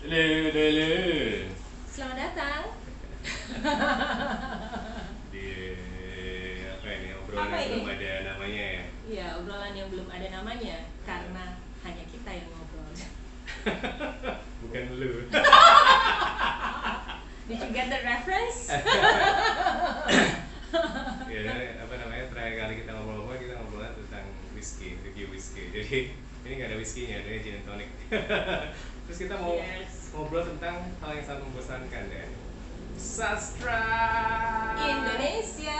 Lele. Selamat datang. Di apa ini obrolan Apa yang ini? belum ada namanya ya. Iya, obrolan yang belum ada namanya karena hanya kita yang ngobrol. Bukan lu. Did you get the reference? Ya, apa namanya terakhir kali kita ngobrol-ngobrol kita ngobrolnya tentang review whisky. Jadi ini nggak ada whiskynya, ada gin and tonic. Terus kita mau Yes. ngobrol tentang hal yang sangat membosankan ya. Sastra. Indonesia.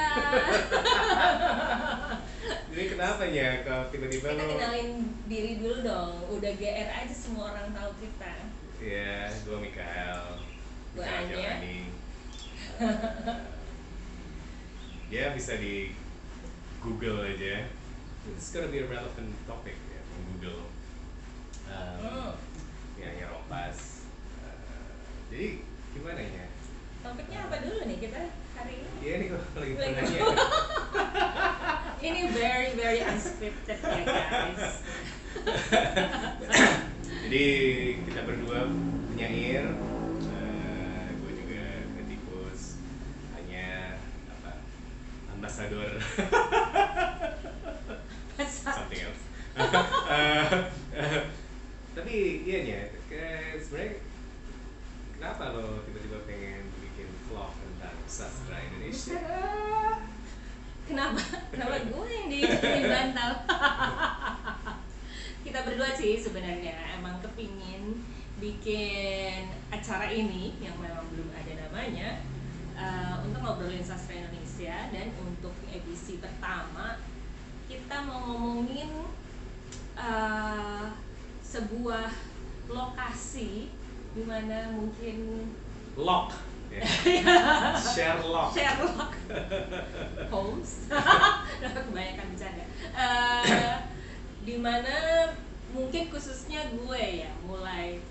Jadi kenapa ya kalau tiba-tiba Kita lo? kenalin diri dulu dong. Udah GR aja semua orang tahu kita. Ya, gue Mikael. Gua Bisa aja Anya. ini. Ya bisa di Google aja. It's gonna be a relevant topic ya, Google. Ya Ropas. Jadi gimana ya? Topiknya apa dulu nih kita hari ini? Ya ini kok lagi Lagi- penanya. Ini very very unscripted ya guys. Jadi kita berdua penyair, gue juga kritikus, hanya apa ambasador something else. Tapi iya nya, sebenarnya kenapa lo tiba-tiba pengen bikin vlog tentang sastra Indonesia? Kenapa? Kenapa gue yang dibantal? Kita berdua sih sebenarnya emang kepingin bikin acara ini yang memang belum ada namanya, untuk ngobrolin sastra Indonesia. Dan untuk edisi pertama kita mau ngomongin sebuah lokasi di mana mungkin Lock, ya. Sherlock. Sherlock Holmes udah kebanyakan bercanda, di mana mungkin khususnya gue ya mulai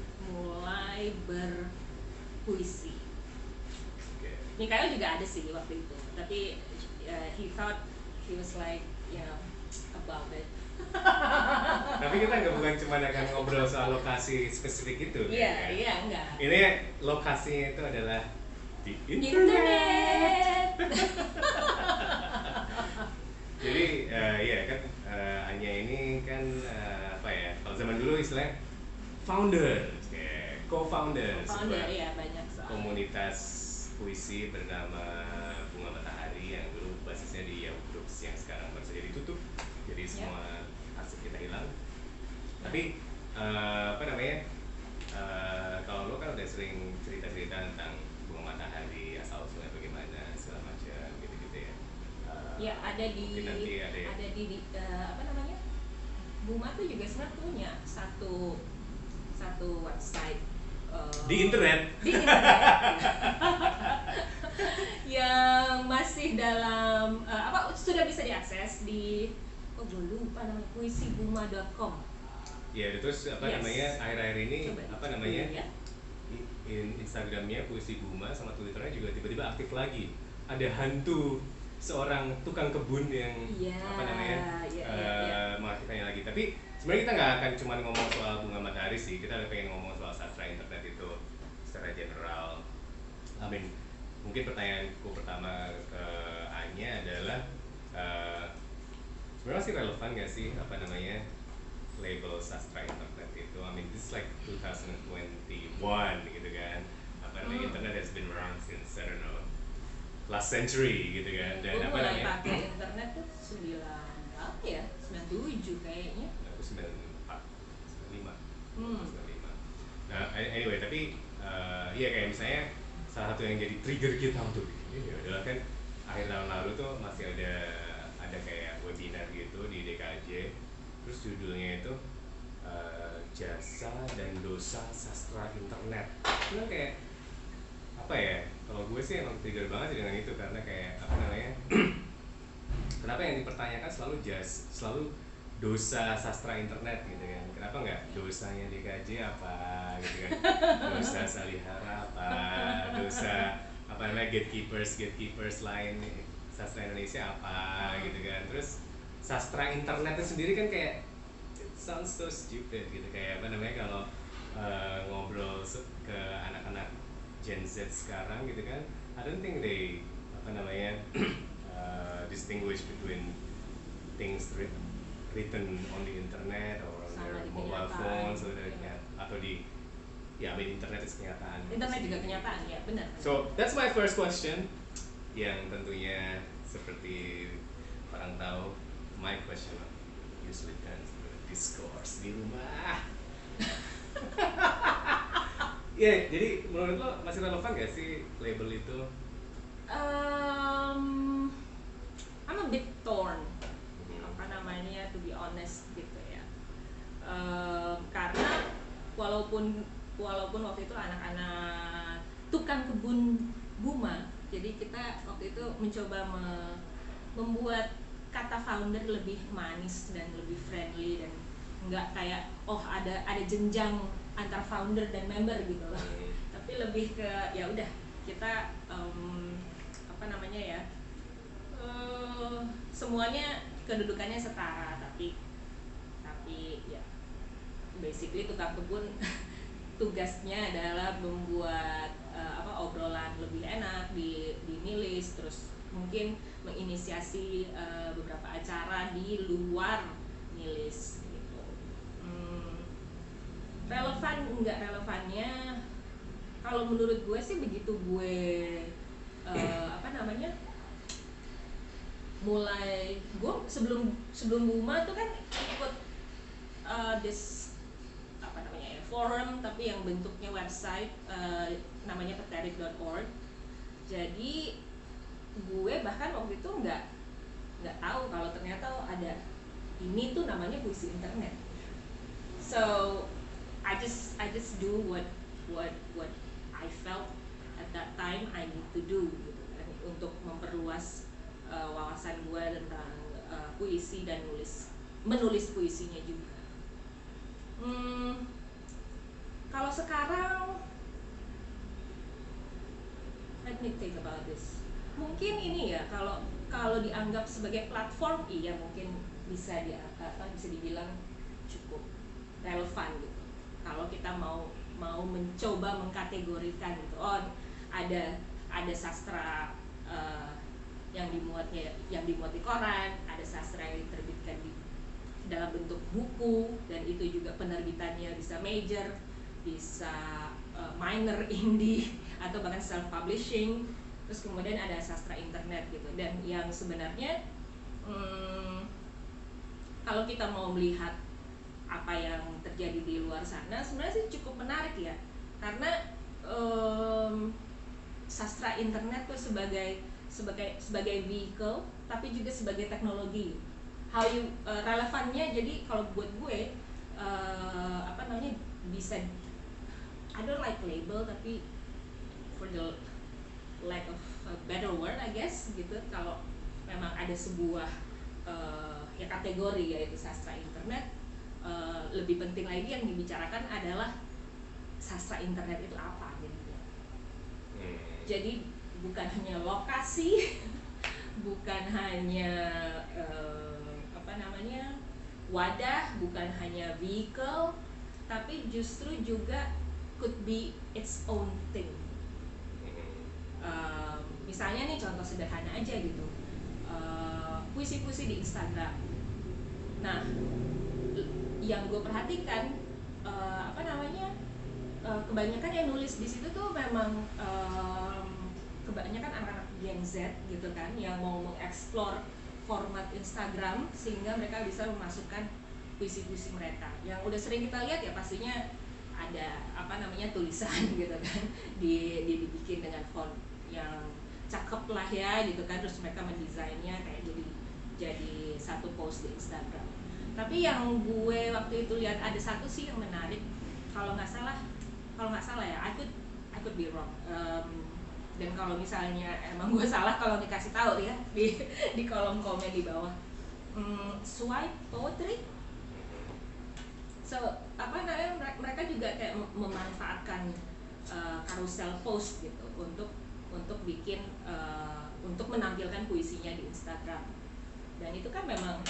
berpuisi. Oke. Mikael juga ada sih waktu itu, tapi he thought he was like about it. Tapi kita bukan cuma akan ngobrol soal lokasi spesifik itu. Iya, ya. iya, enggak. Ini lokasinya itu adalah di Di internet. internet. Jadi ya kan Anya ini kan apa ya? Kalau zaman dulu istilahnya founder, co-founder Founder, sebuah iya banyak soal. komunitas puisi bernama Bunga Matahari yang dulu basisnya di Yahoo Groups yang sekarang baru saja ditutup. Jadi semua arsip kita hilang. Tapi apa namanya? Kalau lo kan udah sering cerita-cerita tentang Bunga Matahari, asal usulnya bagaimana segala macam gitu-gitu ya. Ya ada di Mungkin nanti ada ya. apa namanya, Buma tuh juga sebenarnya punya satu website Di internet. yang masih dalam sudah bisa diakses di gue lupa namanya, puisibuma.com. Ya terus apa Yes. namanya akhir-akhir ini Coba apa namanya ya. Instagramnya Puisi Buma sama Twitternya juga tiba-tiba aktif lagi. Ada hantu seorang tukang kebun yang Iya, apa namanya iya. mengaktifkannya lagi. Tapi sebenarnya kita nggak akan cuma ngomong soal Bunga Matahari sih, kita pengen ngomong soal sastra internet itu secara general. Mungkin pertanyaanku pertama ke Anya adalah sebenarnya masih relevan nggak sih apa namanya label sastra internet itu? This is like 2021 gitu kan. Apa namanya internet has been around since I don't know last century gitu kan. Dan Gue apa mulai namanya? pakai internet tuh 97 kayaknya. Aku 94, 95. Hmm. 95. Nah, anyway, tapi iya kayak misalnya salah satu yang jadi trigger kita untuk bikin ini adalah kan akhir tahun lalu tuh masih ada kayak webinar gitu di DKJ. Terus judulnya itu jasa dan dosa sastra internet. Itu kan kayak apa ya? Kalau gue sih emang trigger banget sih dengan itu karena kayak apa namanya? Kenapa yang dipertanyakan selalu dosa sastra internet gitu kan? Kenapa nggak dosanya DKJ apa gitu kan? Dosa Salihara apa? Dosa apa namanya gatekeepers lain sastra Indonesia apa gitu kan? Terus sastra internet itu sendiri kan kayak it sounds so stupid gitu, kayak apa namanya kalau ngobrol ke anak-anak Gen Z sekarang gitu kan, I don't think they apa namanya distinguish between things written on the internet or on Sama their di mobile kenyataan, phones atau di ya, I mean internet itu kenyataan. Internet juga kenyataan ya, benar. So that's my first question, yang tentunya seperti orang tahu, my question usually turns to discourse di rumah. Ya, jadi menurut lo masih relevan gak sih label itu? I'm a bit torn, apa namanya, to be honest gitu ya. Karena walaupun waktu itu anak-anak tukang kebun Buma, jadi kita waktu itu mencoba membuat kata founder lebih manis dan lebih friendly dan nggak kayak ada jenjang antar founder dan member gitu loh. Tapi lebih ke ya udah kita apa namanya ya, semuanya kedudukannya setara, tapi ya basically tukang kebun tugasnya adalah membuat obrolan lebih enak di Nilis, terus mungkin menginisiasi beberapa acara di luar Nilis gitu. Relevan enggak relevannya, kalau menurut gue sih begitu gue apa namanya, mulai gue sebelum Buma tuh kan ikut this apa namanya ya, forum tapi yang bentuknya website, namanya peterik.org. Jadi gue bahkan waktu itu nggak tahu kalau ternyata ada ini tuh namanya puisi internet. So I just do what I felt at that time I need to do gitu kan, untuk memperluas wawasan gue tentang puisi dan menulis puisinya juga. Kalau sekarang, let me think about this. Mungkin ini ya, kalau dianggap sebagai platform, iya mungkin bisa dibilang cukup relevan gitu. Kalau kita mau mencoba mengkategorikan gitu, ada sastra yang dimuat di koran, ada sastra yang diterbitkan dalam bentuk buku, dan itu juga penerbitannya bisa major, bisa minor, indie, atau bahkan self publishing. Terus kemudian ada sastra internet gitu, dan yang sebenarnya kalau kita mau melihat apa yang terjadi di luar sana, sebenarnya sih cukup menarik ya, karena sastra internet tuh sebagai vehicle, tapi juga sebagai teknologi. Relevannya, jadi kalau buat gue apa namanya, bisa, I don't like label, tapi for the lack of a better word I guess gitu, kalau memang ada sebuah ya kategori yaitu sastra internet, lebih penting lagi yang dibicarakan adalah sastra internet itu apa jadinya. Jadi bukan hanya lokasi, bukan hanya apa namanya, wadah, bukan hanya vehicle, tapi justru juga could be its own thing. Misalnya nih, contoh sederhana aja gitu, puisi-puisi di Instagram. Nah, yang gue perhatikan apa namanya, kebanyakan yang nulis di situ tuh memang kebanyakan anak-anak Gen Z gitu kan, yang mau mengeksplor format Instagram sehingga mereka bisa memasukkan puisi-puisi mereka. Yang udah sering kita lihat ya pastinya ada apa namanya, tulisan gitu kan, dibikin dengan font yang cakep lah ya gitu kan, terus mereka mendesainnya kayak jadi satu post di Instagram. Tapi yang gue waktu itu lihat ada satu sih yang menarik, kalau nggak salah ya, I could be wrong, dan kalau misalnya emang gue salah, kalau dikasih tahu ya di kolom komen di bawah. Swipe poetry, so apa namanya, mereka juga kayak memanfaatkan carousel post gitu untuk bikin untuk menampilkan puisinya di Instagram. Dan itu kan memang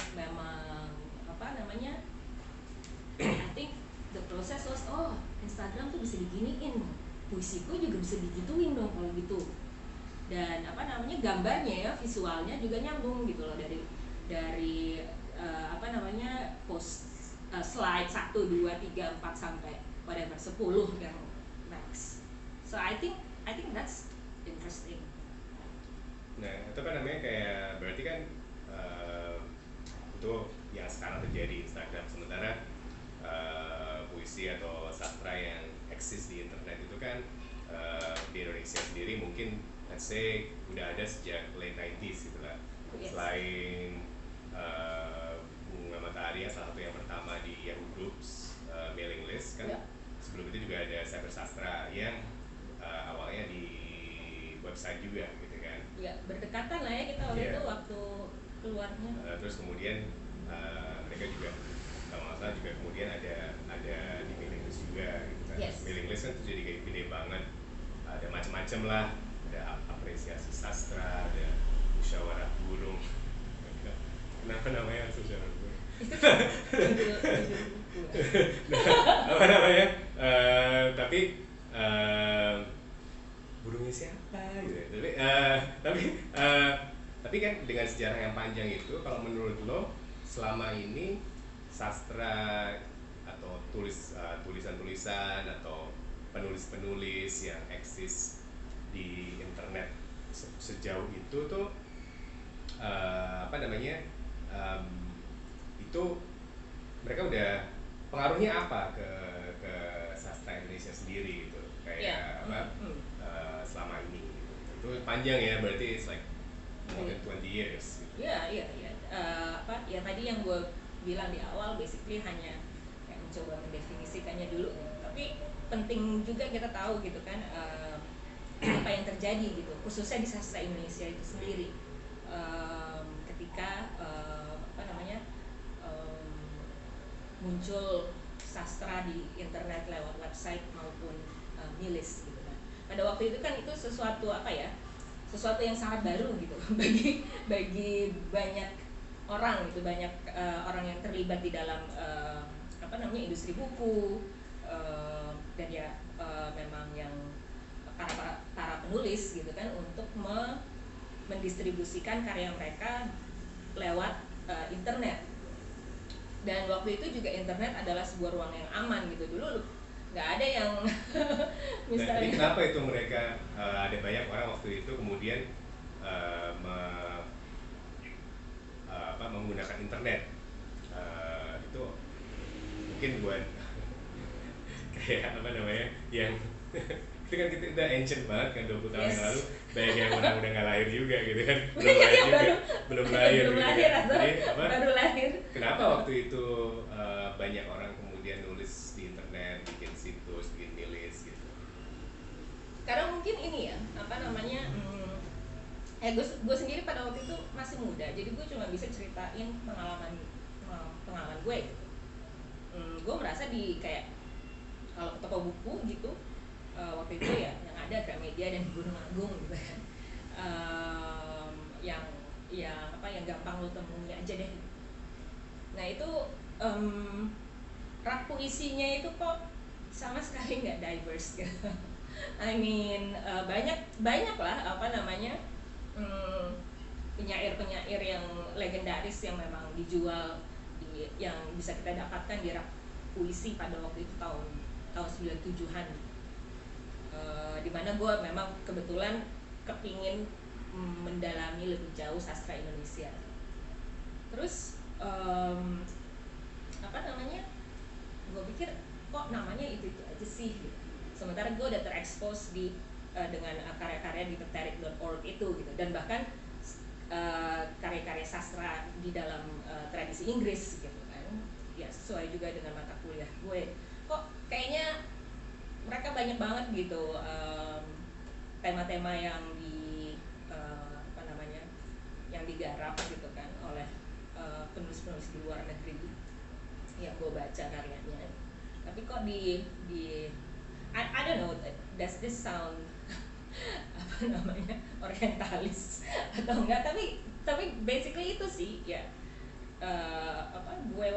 apa namanya, I think the process was, Instagram tuh bisa diginiin, puisiku juga bisa digituin dong kalau gitu. Dan gambarnya ya, visualnya juga nyambung gitu loh, dari post slide 1, 2, 3, 4 sampai whatever 10 yang max. So I think that's interesting. Nah, itu kan namanya kayak berarti kan itu yang sekarang terjadi Instagram, sementara puisi atau sastra yang eksis di internet itu kan di Indonesia sendiri mungkin let's say udah ada sejak late 90s gitu lah. Yes. Selain Bunga Matahari yang salah satu yang pertama di Yahoo Groups mailing list kan, sebelum itu juga ada Cyber Sastra yang awalnya di website juga gitu kan. Ya, berdekatan lah ya kita waktu itu waktu keluarnya. Terus kemudian mereka juga kalau nggak salah juga kemudian ada di mailing list juga gitu kan. Yes. Mailing list kan tuh jadi kayak gede banget, ada macam-macam lah, ada apresiasi sastra, ada musyawarah burung. Kenapa namanya musyawarah burung? Apa namanya? Tapi burungnya siapa gitu. Tapi kan dengan sejarah yang panjang itu, kalau menurut lo selama ini sastra atau tulisan-tulisan atau penulis-penulis yang eksis di internet sejauh itu tuh itu mereka udah pengaruhnya apa ke sastra Indonesia sendiri gitu, kayak selama ini gitu. Itu panjang ya, berarti it's like more than 20 years gitu. Ya tadi yang gue bilang di awal basically hanya kayak mencoba mendefinisikannya dulu nih. Tapi penting juga kita tahu gitu kan apa yang terjadi gitu, khususnya di sastra Indonesia itu sendiri ketika muncul sastra di internet lewat website maupun milis gitu kan. Pada waktu itu kan itu sesuatu yang sangat baru gitu bagi banyak orang gitu, banyak orang yang terlibat di dalam industri buku dan ya memang yang para penulis gitu kan, untuk mendistribusikan karya mereka lewat internet. Dan waktu itu juga internet adalah sebuah ruang yang aman gitu. Dulu nggak ada yang misalnya. Jadi kenapa itu mereka ada banyak orang waktu itu kemudian menggunakan internet itu mungkin buat kayak yang itu kan kita udah ancient banget kan, 20 tahun yang lalu banyak yang orang udah nggak lahir juga gitu kan, belum lahir jadi baru lahir. Kenapa waktu itu banyak orang kemudian nulis di internet, bikin situs, bikin milis gitu? Karena mungkin ini ya gue sendiri pada waktu itu masih muda, jadi gue cuma bisa ceritain pengalaman gue. Gue merasa di kayak kalau ke toko buku gitu waktu itu ya yang ada Gramedia dan Gunung Agung gitu kan, yang gampang lo temui aja deh. Nah itu rak puisinya itu kok sama sekali nggak diverse gitu. Banyak lah penyair-penyair yang legendaris yang memang dijual yang bisa kita dapatkan di rak puisi pada waktu itu tahun 97-an. Dimana gue memang kebetulan kepingin mendalami lebih jauh sastra Indonesia. Terus gue pikir kok namanya itu aja sih gitu. Sementara gue udah terekspos dengan karya-karya di tertarik.org itu gitu, dan bahkan karya-karya sastra di dalam tradisi Inggris gitu kan, ya sesuai juga dengan mata kuliah gue. Kok kayaknya mereka banyak banget gitu tema-tema yang yang digarap gitu kan oleh penulis-penulis di luar negeri yang gue baca karyanya. Tapi kok di I don't know, does this sound orientalis atau enggak, tapi basically itu sih ya gue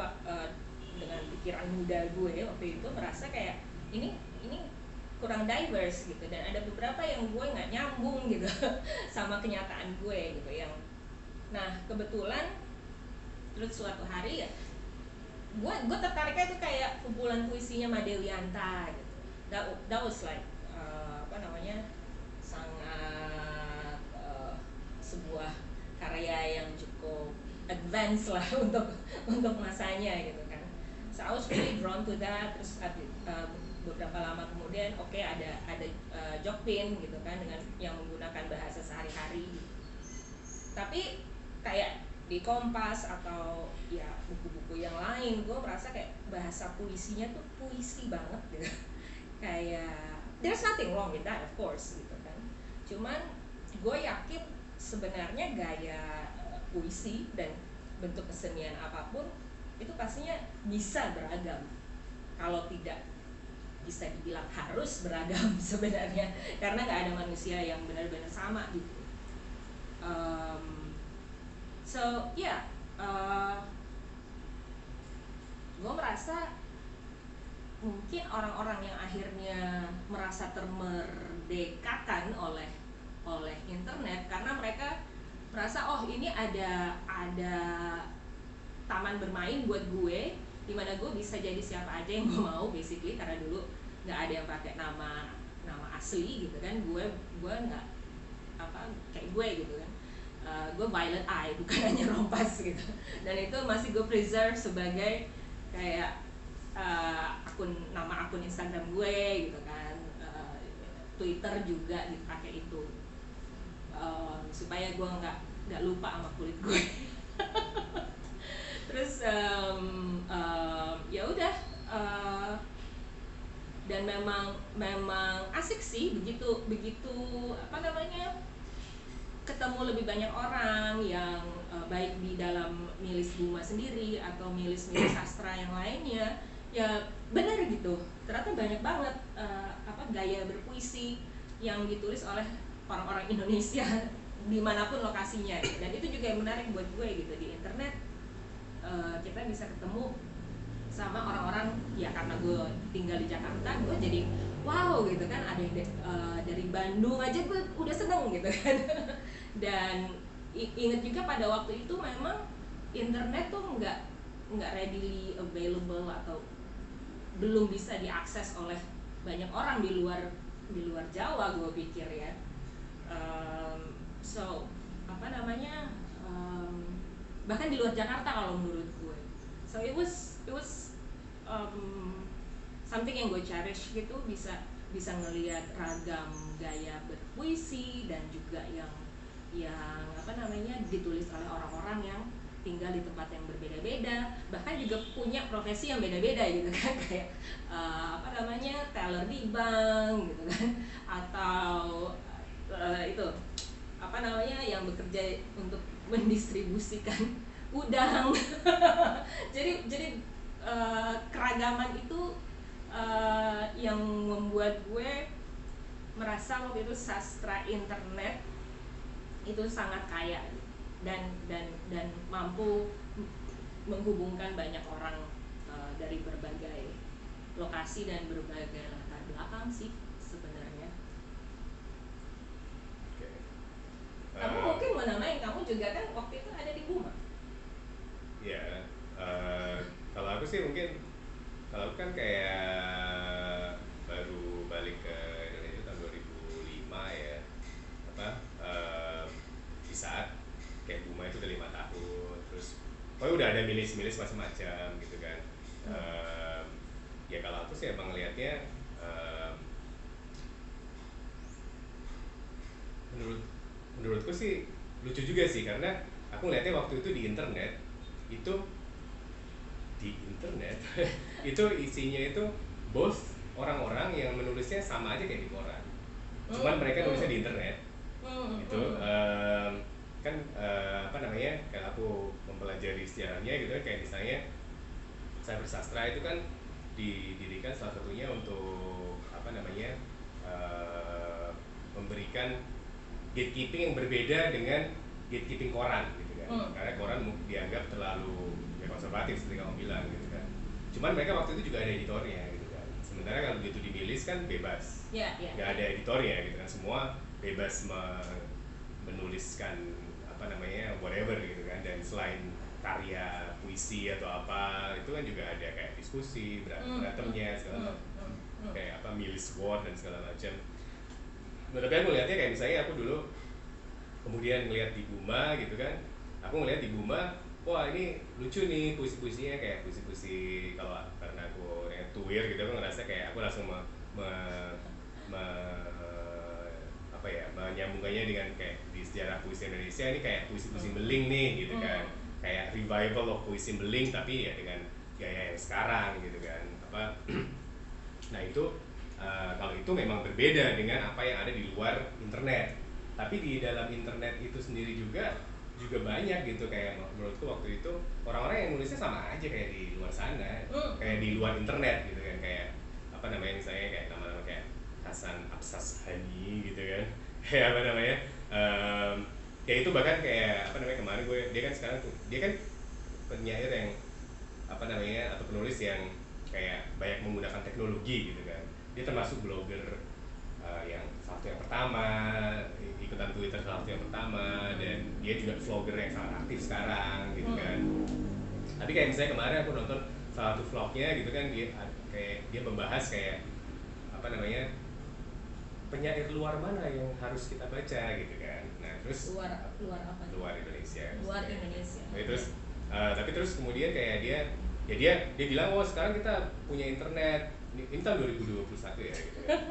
dengan pikiran muda gue waktu itu merasa kayak ini ini kurang diverse gitu, dan ada beberapa yang gue nggak nyambung gitu sama kenyataan gue gitu yang, nah kebetulan terus suatu hari ya gue tertariknya tuh kayak kumpulan puisinya Madewianta gitu. That was like apa namanya, sangat sebuah karya yang cukup advance lah untuk masanya gitu kan. So I was really drawn to that. Terus beberapa lama kemudian ada Jokpin gitu kan, dengan yang menggunakan bahasa sehari-hari gitu. Tapi kayak di Kompas atau ya buku-buku yang lain, gue merasa kayak bahasa puisinya tuh puisi banget gitu. Kayak there's nothing wrong with that of course gitu kan. Cuman gue yakin sebenarnya gaya puisi dan bentuk kesenian apapun itu pastinya bisa beragam. Kalau tidak bisa dibilang harus beragam sebenarnya, karena nggak ada manusia yang benar-benar sama gitu. So yeah, gue merasa mungkin orang-orang yang akhirnya merasa termerdekakan oleh internet karena mereka merasa oh ini ada taman bermain buat gue, dimana gue bisa jadi siapa aja yang gue mau basically, karena dulu nggak ada yang pakai nama asli gitu kan. Gue nggak apa kayak gue gitu kan. Gue Violet Eye, bukan hanya Rompas gitu, dan itu masih gue preserve sebagai kayak nama akun Instagram gue gitu kan. Twitter juga dipakai itu supaya gue nggak lupa sama kulit gue. Terus ya udah, dan memang asik sih begitu apa namanya, ketemu lebih banyak orang yang baik di dalam milis Buma sendiri atau milis sastra yang lainnya, ya benar gitu, ternyata banyak banget gaya berpuisi yang ditulis oleh orang-orang Indonesia dimanapun lokasinya gitu. Dan itu juga yang menarik buat gue gitu, di internet kita bisa ketemu sama orang-orang, ya karena gue tinggal di Jakarta, gue jadi wow gitu kan, ada yang dari Bandung aja gue udah seneng gitu kan. Dan inget juga pada waktu itu memang internet tuh nggak readily available atau belum bisa diakses oleh banyak orang di luar Jawa, gue pikir ya. So apa namanya, bahkan di luar Jakarta kalau menurut gue. So it was something yang gue cherish gitu, bisa ngelihat ragam gaya berpuisi dan juga yang apa namanya ditulis oleh orang-orang yang tinggal di tempat yang berbeda-beda, bahkan juga punya profesi yang beda-beda gitu kan. Kayak apa namanya, teller di bank gitu kan, atau itu apa namanya yang bekerja untuk mendistribusikan udang. jadi keragaman itu yang membuat gue merasa waktu itu sastra internet itu sangat kaya dan mampu menghubungkan banyak orang dari berbagai lokasi dan berbagai latar belakang sih sebenarnya. Kamu mungkin mau namain, kamu juga kan waktu itu ada di Buma. Ya, kalau aku sih mungkin, kalau aku kan kayak baru balik ke Indonesia tahun 2005 ya, di saat kayak Buma itu udah 5 tahun, terus udah ada milis-milis macam-macam gitu kan. Ya kalau aku sih emang ngelihatnya menurutku sih lucu juga sih, karena aku ngelihatnya waktu itu di internet itu isinya itu both orang-orang yang menulisnya sama aja kayak di koran, cuman mereka nulisnya di internet itu kan apa namanya, kalau aku mempelajari sejarahnya gitu kan, kayak misalnya cyber sastra itu kan didirikan salah satunya untuk apa namanya memberikan gatekeeping yang berbeda dengan gatekeeping koran gitu kan. Karena koran dianggap terlalu ya konservatif seperti kamu bilang gitu kan. Cuman mereka waktu itu juga ada editornya gitu kan. Sementara kalau begitu di Milis kan bebas, Ya. nggak ada editornya gitu kan, semua bebas menuliskan apa namanya whatever gitu kan. Dan selain karya puisi atau apa itu kan juga ada kayak diskusi berantemnya segala macam, kayak apa Milis War dan segala macam. Nah, tapi aku lihatnya kayak misalnya aku dulu kemudian ngeliat di Buma gitu kan, aku ngeliat di Buma, wah ini lucu nih puisi-puisinya, kayak puisi-puisi kalau karena aku yang tuir gitu, aku ngerasa kayak aku langsung apa ya, menyambungkannya dengan kayak di sejarah puisi Indonesia ini kayak puisi-puisi beling nih gitu kan, kayak revival of puisi beling tapi ya dengan gaya yang sekarang gitu kan apa. Nah itu kalau itu memang berbeda dengan apa yang ada di luar internet. Tapi di dalam internet itu sendiri juga banyak gitu, kayak menurutku waktu itu orang-orang yang nulisnya sama aja kayak di luar sana, kayak di luar internet gitu kan, kayak apa namanya misalnya kayak nama-nama kayak Hasan Absashani gitu kan, kayak apa namanya kayak itu bahkan kayak apa namanya kemarin dia kan sekarang tuh dia kan penyair yang apa namanya atau penulis yang kayak banyak menggunakan teknologi gitu kan. Dia termasuk blogger yang salah satu yang pertama, ikutan Twitter salah satu yang pertama, dan dia juga vlogger yang sangat aktif sekarang gitu kan. Tapi kayak misalnya kemarin aku nonton salah satu vlognya gitu kan, dia membahas kayak apa namanya penyair luar mana yang harus kita baca gitu kan. Nah terus luar apa? Luar Indonesia. Luar Indonesia. Nah, terus tapi terus kemudian kayak dia bilang, oh sekarang kita punya internet. Ini tahun 2021 ya gitu kan.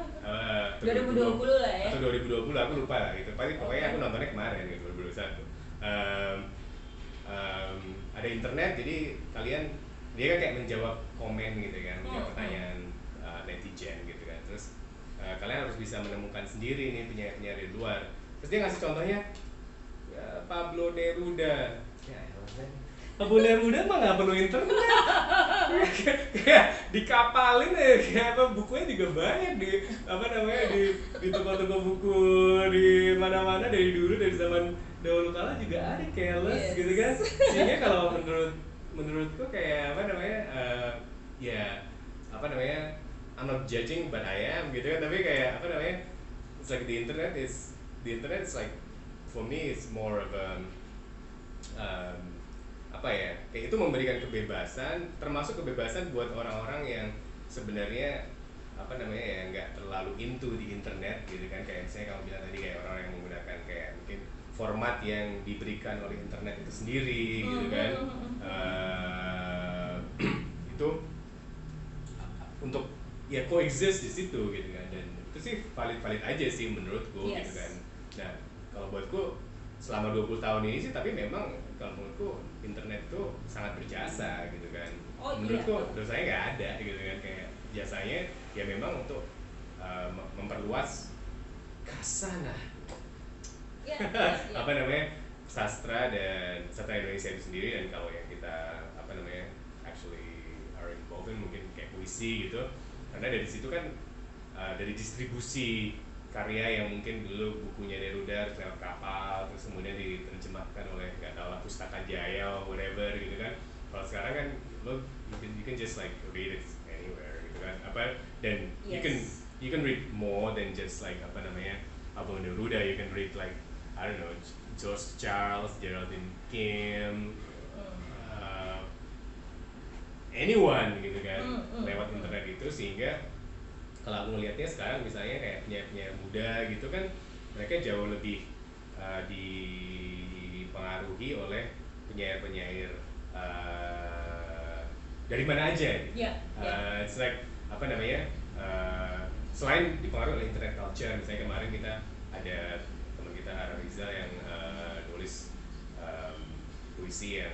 2020 lah ya. Atau 2020 aku lupa lah gitu. Pokoknya aku nontonnya kemarin gitu 2021. Ada internet, jadi kalian dia kan kayak menjawab komen gitu kan, menjawab pertanyaan netizen gitu kan. Terus kalian harus bisa menemukan sendiri nih penyair-penyair di luar. Terus dia ngasih contohnya ya, Pablo Neruda. Ya, Pablo Neruda mah nggak perlu internet. Kayak dikapalin ya, kayak apa bukunya juga banyak di apa namanya di toko-toko buku di mana-mana dari dulu, dari zaman dahulu kala juga ada Keles gitu kan. Sehingga kalau menurutku kayak apa namanya ya apa namanya I'm not judging but I am gitu kan, tapi kayak apa namanya it's like the internet is like for me it's more of a apa ya, kayak itu memberikan kebebasan, termasuk kebebasan buat orang-orang yang sebenarnya apa namanya ya nggak terlalu into di internet gitu kan. Kayak misalnya kamu bilang tadi kayak orang yang menggunakan kayak mungkin format yang diberikan oleh internet itu sendiri gitu kan. Itu untuk ya coexist di situ gitu kan, dan itu sih valid aja sih menurutku gitu kan. Nah kalau buatku selama 20 tahun ini sih, tapi memang kalau menurutku internet tuh sangat berjasa gitu kan. Menurutku dosanya nggak ada gitu kan, kayak jasanya ya memang untuk memperluas kasanah apa namanya sastra Indonesia itu sendiri. Dan kalau yang kita apa namanya actually are involved in mungkin kayak puisi gitu, karena dari situ kan dari distribusi karya yang mungkin dulu bukunya Neruda lewat kapal, terus kemudian diterjemahkan oleh nggak tahu lah Pustaka Jaya or whatever gitu kan. Kalau sekarang kan lo you can just like read it anywhere gitu kan, apa dan you can read more than just like apa namanya Abang Neruda. You can read like I don't know George Charles, Geraldine Kim, anyone gitu kan lewat internet itu. Sehingga kalau aku ngelihatnya sekarang misalnya kayak penyair muda gitu kan, mereka jauh lebih dipengaruhi oleh penyair-penyair dari mana aja gitu. It's like apa namanya selain dipengaruhi oleh internet culture. Misalnya kemarin kita ada teman kita Ara Riza yang nulis puisi yang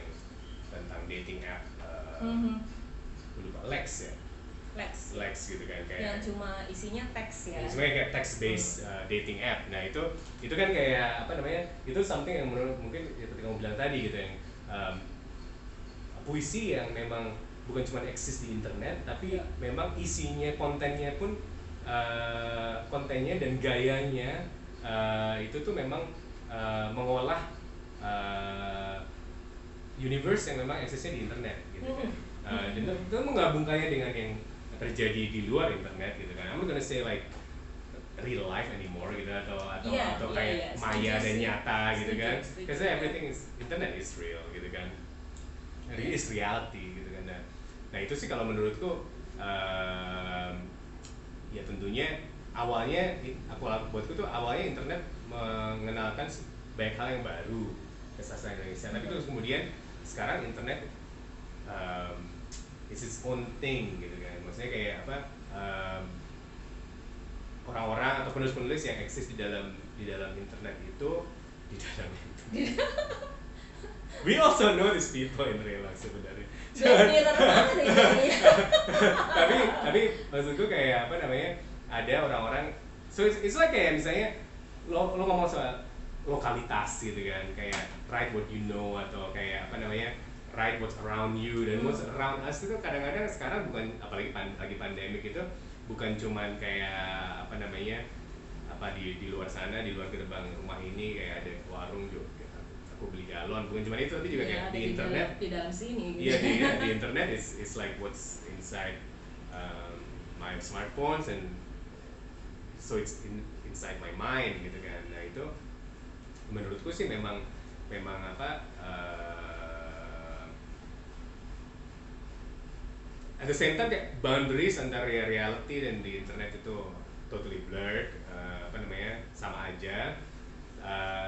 tentang dating app, lupa Lex ya, Lex gitu kan, kayak yang cuma isinya teks ya. Sebenarnya kayak text based dating app. Nah itu kan kayak apa namanya, itu something yang menurut mungkin seperti kamu bilang tadi gitu, yang puisi yang memang bukan cuma eksis di internet, tapi memang isinya, kontennya pun kontennya dan gayanya itu tuh memang mengolah universe yang memang eksisnya di internet gitu kan. Dan itu menggabungkannya dengan yang terjadi di luar internet gitu kan. I'm not gonna say like real life anymore gitu atau kayak maya dan nyata gitu kan. Because everything is internet is real gitu kan. It is reality gitu kan. Nah itu sih kalau menurutku ya tentunya awalnya buatku tuh awalnya internet mengenalkan banyak hal yang baru ke sastra Indonesia. Tapi terus kemudian sekarang internet it's its own thing gitu kan. Maksudnya kayak apa? Orang-orang atau penulis-penulis yang eksis di dalam internet itu we also know these people in real life sebenarnya. tapi maksudku kayak apa namanya, ada orang-orang, so it's like kayak misalnya lo ngomong soal lokalitas gitu kan, kayak write what you know atau kayak apa namanya, write what's around you, dan what's around us itu kadang-kadang sekarang bukan, apalagi lagi pandemik itu bukan cuman kayak apa namanya, apa di luar sana, di luar gerbang rumah ini kayak ada warung juga aku beli galon, bukan cuma itu, tapi juga kayak di internet di dalam sini gitu. Di internet is like what's inside my smartphones, and so it's inside my mind gitu kan. Nah itu menurutku sih memang apa at the same time kayak boundaries antara reality dan di internet itu totally blurred, apa namanya, sama aja,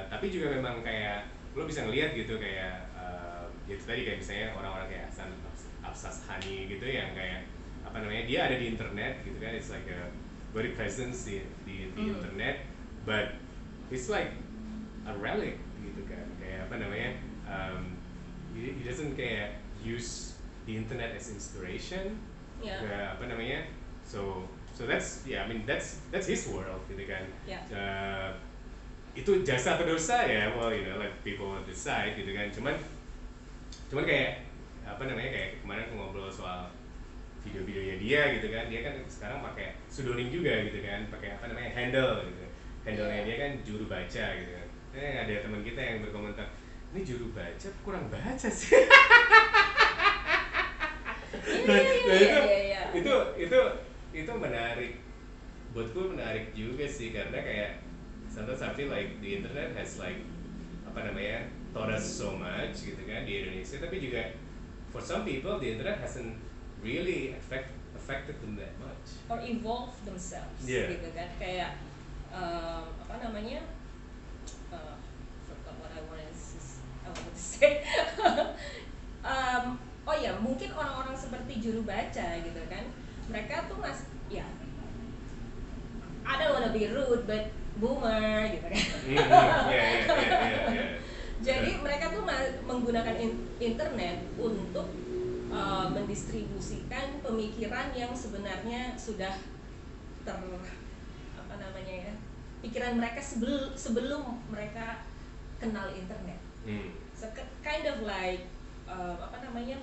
tapi juga memang kayak lo bisa ngelihat gitu kayak ya itu tadi kayak misalnya orang-orang kayak Afsas Hani gitu yang kayak apa namanya, dia ada di internet gitu kan, it's like a very presence di internet, but it's like a relic gitu kan, kayak apa namanya, he doesn't kayak use the internet as inspiration, kayak apa namanya, so that's I mean that's his world gitu kan. Itu jasa atau dosa ya, well you know let people decide gitu kan. Cuman kayak apa namanya, kayak kemarin aku ngobrol soal video-videonya dia gitu kan, dia kan sekarang pakai pseudonym juga gitu kan, pakai apa namanya, handle-nya dia kan juru baca gitu kan. Ada teman kita yang berkomentar, ini juru baca kurang baca sih. Itu menarik, buatku menarik juga sih, karena kayak sometimes I feel like the internet has like apa namanya, taught us so much gitu kan di Indonesia, tapi juga for some people the internet hasn't really affected them that much or evolve themselves gitu kan, kayak apa namanya, forgot what I wanted to say. Oh ya, mungkin orang-orang seperti juru baca gitu kan, mereka tuh ya I don't wanna be rude but boomer gitu kan. Jadi mereka tuh menggunakan internet untuk mendistribusikan pemikiran yang sebenarnya sudah apa namanya ya, pikiran mereka sebelum mereka kenal internet. So kind of like apa namanya,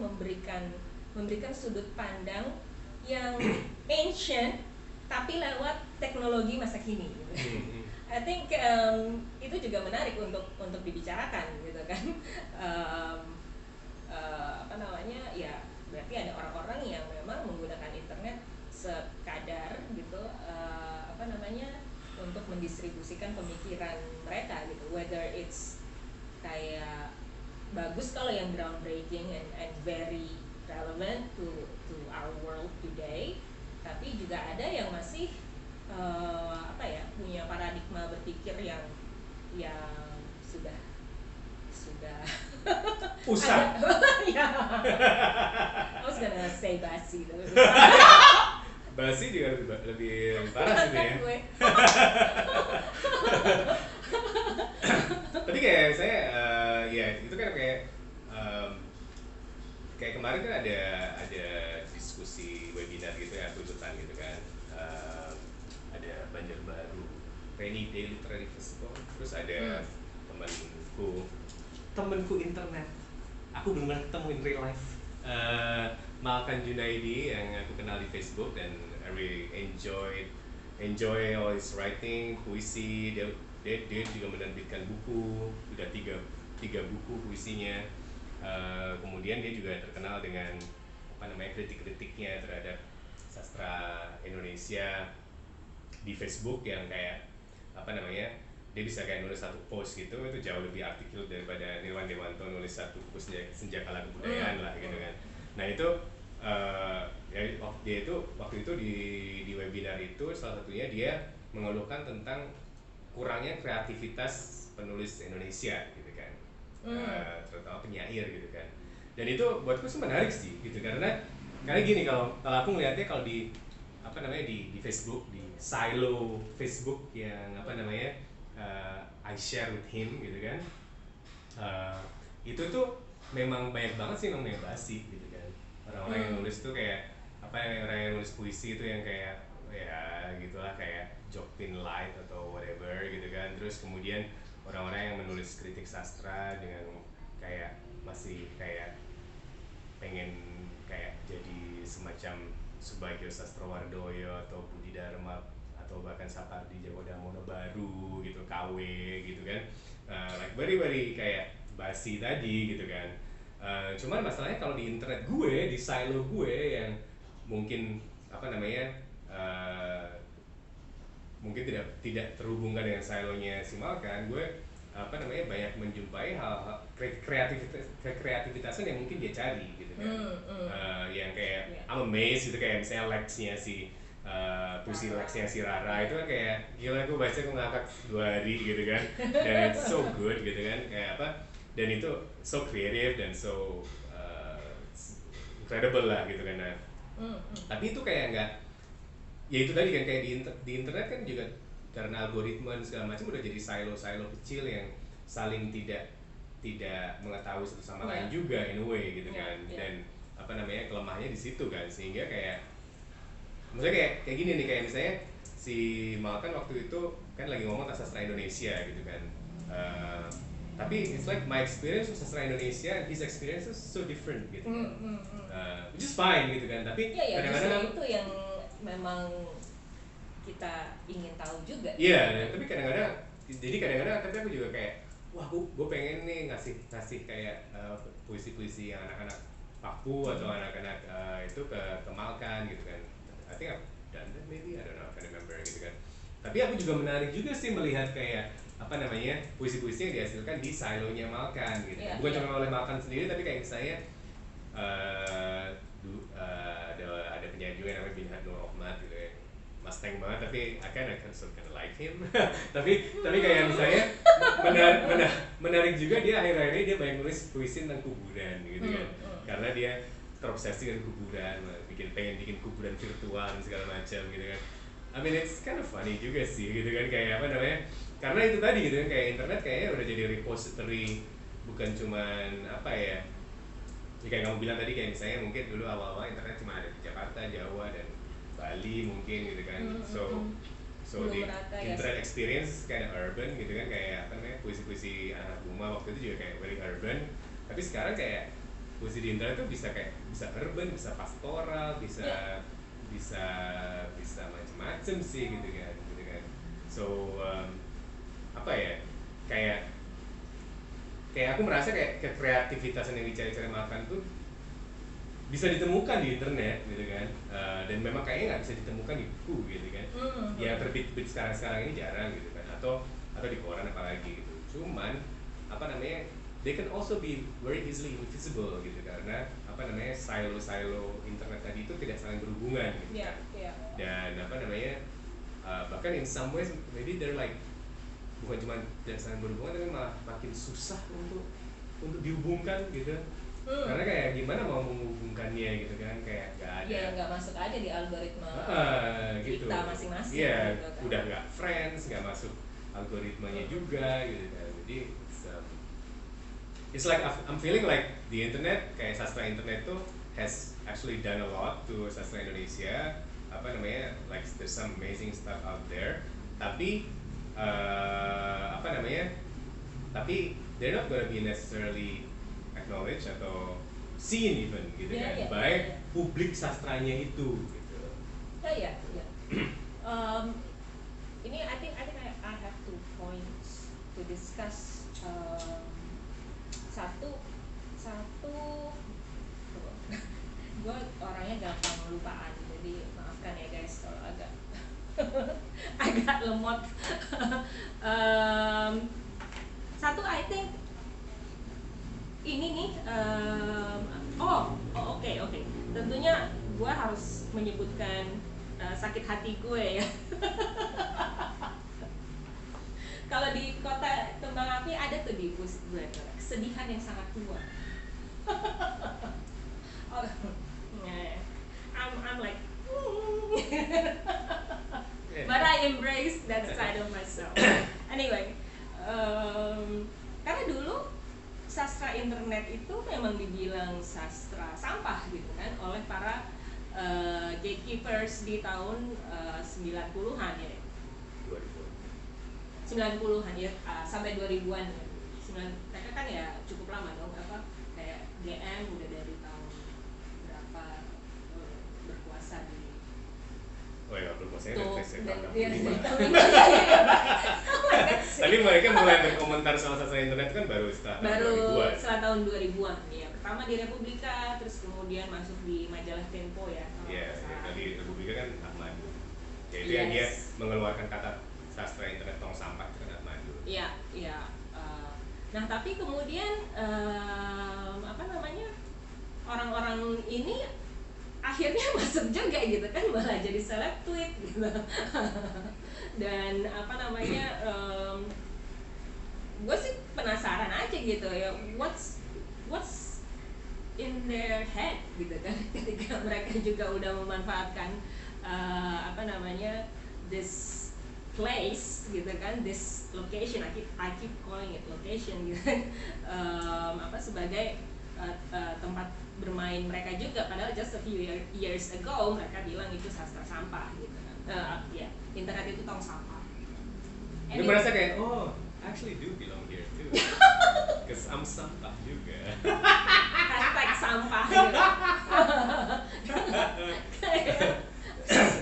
memberikan sudut pandang yang ancient tapi lewat teknologi masa kini gitu. I think itu juga menarik untuk dibicarakan gitu kan. Apa namanya ya, berarti ada orang-orang yang memang menggunakan internet sekadar gitu, apa namanya, untuk mendistribusikan pemikiran mereka gitu, whether it's kayak bagus kalau yang groundbreaking and very relevant to our world today, tapi juga ada yang masih apa ya, punya paradigma berpikir yang sudah usah. Ya, I was gonna say basi gitu. Basi juga lebih parah sih ya. Tapi kayak saya ya itu kan kayak kemarin kan ada diskusi webinar gitu ya, tuntutan gitu kan, ada Banjarbaru Rainy Day Literary Festival, terus ada temenku internet, aku benar-benar ketemu in real life, Malkan Junaidi yang aku kenal di Facebook, dan I really enjoy all his writing, puisi. Dia juga menerbitkan buku, udah tiga buku puisinya. Kemudian dia juga terkenal dengan apa namanya, kritik-kritiknya terhadap sastra Indonesia di Facebook yang kayak apa namanya, dia bisa kayak nulis satu post gitu, itu jauh lebih artikel daripada Nirwan Dewanto nulis satu buku senjakala kebudayaan lah gitu kan. Nah itu ya dia itu waktu itu di webinar itu salah satunya dia mengeluhkan tentang kurangnya kreativitas penulis Indonesia gitu kan, terutama penyair gitu kan. Dan itu buatku sih menarik sih gitu, karena gini, kalau aku ngelihatnya kalau di apa namanya di Facebook, di silo Facebook yang apa namanya I share with him gitu kan, itu tuh memang banyak banget sih memang yang basi gitu kan. Orang-orang yang nulis tuh kayak apa ya, orang yang nulis puisi itu yang kayak ya gitulah, kayak Jokpin Light atau whatever gitu kan. Terus kemudian orang-orang yang menulis kritik sastra dengan kayak masih kayak pengen kayak jadi semacam Subagio Sastrowardoyo atau Budi Dharma atau bahkan Sapardi Djoko Damono baru gitu, KW gitu kan, like very kayak basi tadi gitu kan. Cuman masalahnya kalau di internet gue, di silo gue yang mungkin apa namanya mungkin tidak terhubungkan dengan silonya si Malkan, gue apa namanya banyak menjumpai hal-hal kreativitasan yang mungkin dia cari gitu kan. Yang kayak I'm amazed gitu, kayak misalnya Lex-nya si puisi Lex-nya si Rara itu kan kayak gila, gue baca gue ngakak 2 hari gitu kan. Dan it's so good gitu kan, kayak apa, dan itu so creative dan so incredible lah gitu kan. Nah, tapi itu kayak nggak, ya itu tadi kan kayak di internet kan juga karena algoritma dan segala macam udah jadi silo-silo kecil yang saling tidak mengetahui satu sama lain juga in a way gitu kan. Dan apa namanya kelemahnya di situ kan, sehingga kayak maksudnya kayak gini nih, kayak misalnya si Malkan waktu itu kan lagi ngomong tentang sastra Indonesia gitu kan. Tapi it's like my experience with sastra Indonesia and his experience is so different gitu kan. Which is fine gitu kan, tapi kadang-kadang itu yang memang kita ingin tahu juga. Iya, tapi kadang-kadang tapi aku juga kayak wah, gue pengen nih ngasih kayak puisi-puisi yang anak-anak Paku atau anak-anak itu ke Malkan gitu kan. I think I've done that maybe, I don't know, I can't remember gitu kan. Tapi aku juga menarik juga sih melihat kayak apa namanya puisi-puisi yang dihasilkan di silonya Malkan gitu. Bukan cuma oleh Malkan sendiri, tapi kayak misalnya ada penyanyi juga namanya Binhat Nur Rahmat gitu ya, Mustang banget, tapi I kind of like him. tapi kayak misalnya menarik juga, dia akhir-akhir ini dia banyak nulis puisi tentang kuburan gitu kan. Karena dia terobsesi dengan kuburan, pengen bikin kuburan virtual dan segala macam gitu kan. I mean it's kind of funny juga sih gitu kan, kayak apa namanya, karena itu tadi gitu kan, kayak internet kayaknya udah jadi repository, bukan cuman apa ya, kayak kamu bilang tadi, kayak misalnya mungkin dulu awal-awal internet cuma ada di Jakarta, Jawa, dan Bali mungkin gitu kan. So the internet experience kind of urban gitu kan, kayak apa namanya puisi-puisi anak Buma waktu itu juga kayak very urban. Tapi sekarang kayak puisi di internet tuh bisa kayak bisa urban, bisa pastoral, bisa macam-macam sih gitu kan. So apa ya, kayak aku merasa kayak kreativitasan yang dicari-cari Malkan tuh bisa ditemukan di internet gitu kan. Dan memang kayaknya nggak bisa ditemukan di buku gitu kan. Ya terbit sekarang ini jarang gitu kan, atau di koran apalagi gitu. Cuman apa namanya, they can also be very easily invisible gitu, karena apa namanya silo internet tadi itu tidak saling berhubungan gitu kan. Dan apa namanya bahkan in some ways maybe they're like bukan cuma tidak saling berhubungan, tapi malah makin susah untuk dihubungkan gitu. Karena kayak gimana mau menghubungkannya gitu kan, kayak nggak ada. Iya, nggak masuk aja di algoritma gitu. kita masing-masing. Iya, gitu kan. Udah nggak friends, nggak masuk algoritmanya juga gitu kan. Jadi it's like I'm feeling like the internet, kayak sastra internet tuh has actually done a lot to sastra Indonesia. Apa namanya, like there's some amazing stuff out there. Tapi apa namanya, tapi they're not gonna be necessarily acknowledged atau seen even gitu kan by publik sastranya itu gitu. Ini I think I have 2 points to discuss. Satu gue orangnya gampang lupaan, jadi maafkan ya guys kalau agak agak lemot. Satu I think ini nih, oke. Tentunya gue harus menyebutkan sakit hati gue ya. Kalau di kota Kembang Api ada tuh di bus gue kesedihan yang sangat tua. Oh, yeah. I'm like, but I embrace that side of myself. Anyway, karena dulu sastra internet itu memang dibilang sastra sampah gitu kan oleh para gatekeepers di tahun 90-an ya. 90-an ya, sampai 2000-an ya. Mereka kan ya cukup lama dong, apa kayak GM udah dari tahun berapa berkuasa di. Oh ya, berkuasanya dari tahun 65. Tapi mereka mulai berkomentar soal sastra internet kan baru setelah tahun 2000-an ya. Pertama di Republika, terus kemudian masuk di majalah Tempo ya. Iya, di Republika kan Ahmad. Ya itu yang dia mengeluarkan kata sastra internet tong sampah itu kan Ahmad. Iya. Nah tapi kemudian apa namanya, orang-orang ini akhirnya masuk juga gitu kan, malah jadi seleb tweet gitu. Dan apa namanya, gue sih penasaran aja gitu ya, what's in their head gitu kan, ketika mereka juga udah memanfaatkan apa namanya, this place gitu kan, this location, I keep calling it location gitu kan, apa sebagai tempat bermain mereka juga, padahal just a few years ago mereka bilang itu sastra sampah gitu kan. Ya, internet itu tong sampah. Dia merasa kayak, oh, actually do belong here too, cause I'm sampah juga. Hashtag sampah gitu.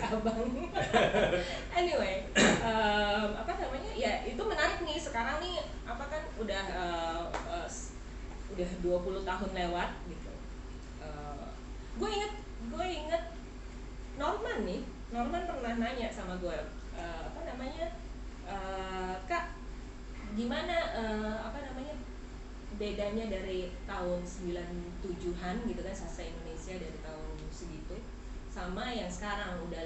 Abang. Anyway, apa namanya, ya itu menarik nih sekarang nih, apa kan udah 20 tahun lewat gitu. Gue inget Norman pernah nanya sama gue, apa namanya, Kak, gimana apa namanya bedanya dari tahun 97-an gitu kan, sastra Indonesia dari tahun segitu sama yang sekarang udah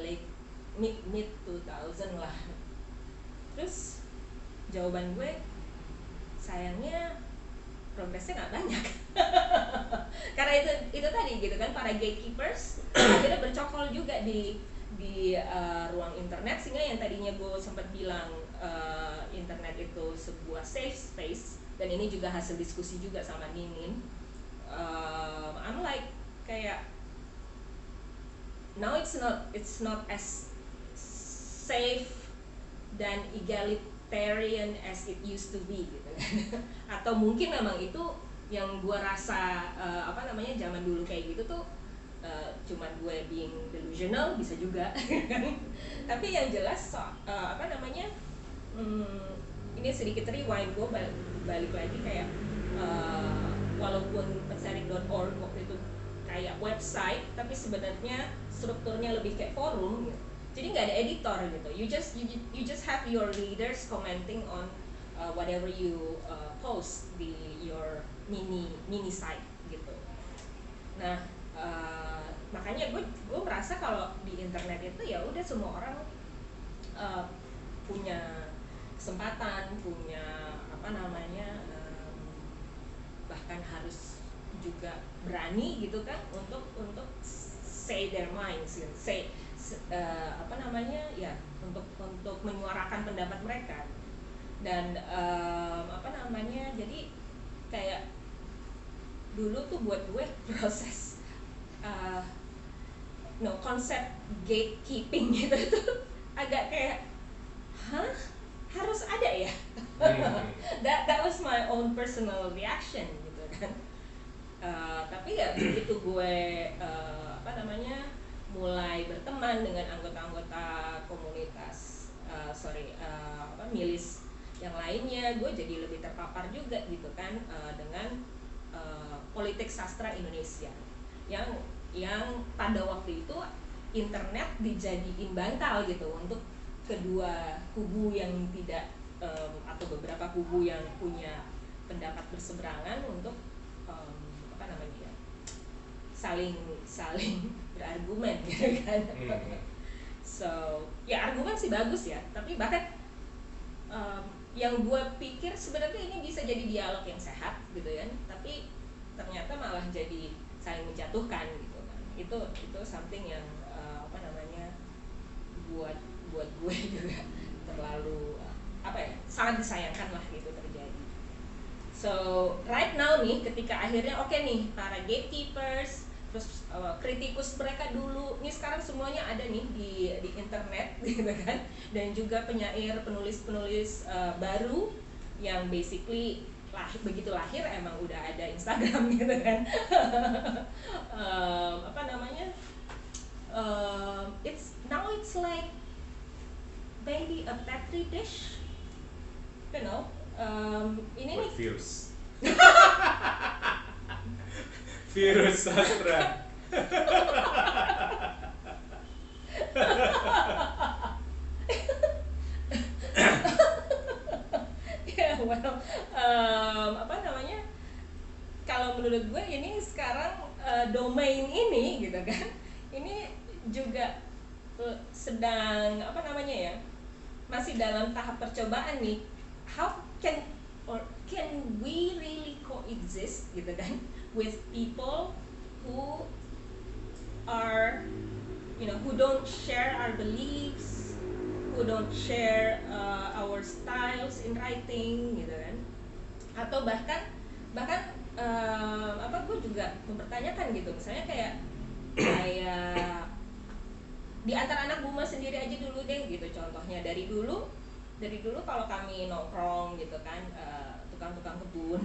mid 2000 lah. Terus jawaban gue, sayangnya progresnya nggak banyak. Karena itu tadi gitu kan, para gatekeepers akhirnya bercokol juga di ruang internet, sehingga yang tadinya gue sempat bilang internet itu sebuah safe space, dan ini juga hasil diskusi juga sama Ninin, I'm like kayak now it's not as safe dan egalitarian as it used to be gitu kan. Atau mungkin memang itu yang gue rasa apa namanya zaman dulu kayak gitu tuh cuman gue being delusional, bisa juga. Tapi yang jelas apa namanya, ini sedikit rewind, gue balik lagi kayak walaupun pensaring.org waktu itu kayak website, tapi sebenarnya strukturnya lebih kayak forum gitu. Jadi nggak ada editor gitu. You just have your readers commenting on whatever you post di your mini site gitu. Nah, makanya gue merasa kalau di internet itu ya udah semua orang punya kesempatan, punya apa namanya, bahkan harus juga berani gitu kan untuk say their minds gitu. Apa namanya ya, untuk menyuarakan pendapat mereka. Dan apa namanya, jadi kayak dulu tuh buat gue proses konsep gatekeeping gitu tuh agak kayak harus ada ya. That was my own personal reaction gitu kan. Tapi ya begitu gue apa namanya mulai berteman dengan anggota-anggota komunitas milis yang lainnya, gue jadi lebih terpapar juga gitu kan dengan politik sastra Indonesia yang pada waktu itu internet dijadiin bantal gitu untuk kedua kubu yang tidak atau beberapa kubu yang punya pendapat berseberangan untuk apa namanya ya, saling berargumen gitu kan. So ya argumen sih bagus ya, tapi bahkan yang gue pikir sebenarnya ini bisa jadi dialog yang sehat gitu ya, tapi ternyata malah jadi saling menjatuhkan gitu kan. Itu something yang apa namanya buat gue juga terlalu apa ya, sangat disayangkan lah gitu terjadi. So right now nih ketika akhirnya oke nih para gatekeepers terus kritikus mereka dulu ini sekarang semuanya ada nih di internet gitu kan, dan juga penyair penulis baru yang basically begitu lahir emang udah ada Instagram gitu kan. Apa namanya it's like maybe a petri dish, you know. Ini nih virus virus sastra. Yeah, well, apa namanya, kalau menurut gue ini sekarang domain ini gitu kan, ini juga sedang apa namanya ya, masih dalam tahap percobaan nih. How can we really coexist gitu kan with people who are, you know, who don't share our beliefs, who don't share our styles in writing gitu kan, atau bahkan apa, gue juga mempertanyakan gitu, misalnya kayak di antara anak Buma sendiri aja dulu deh gitu, contohnya dari dulu kalau kami nongkrong gitu kan, tukang-tukang kebun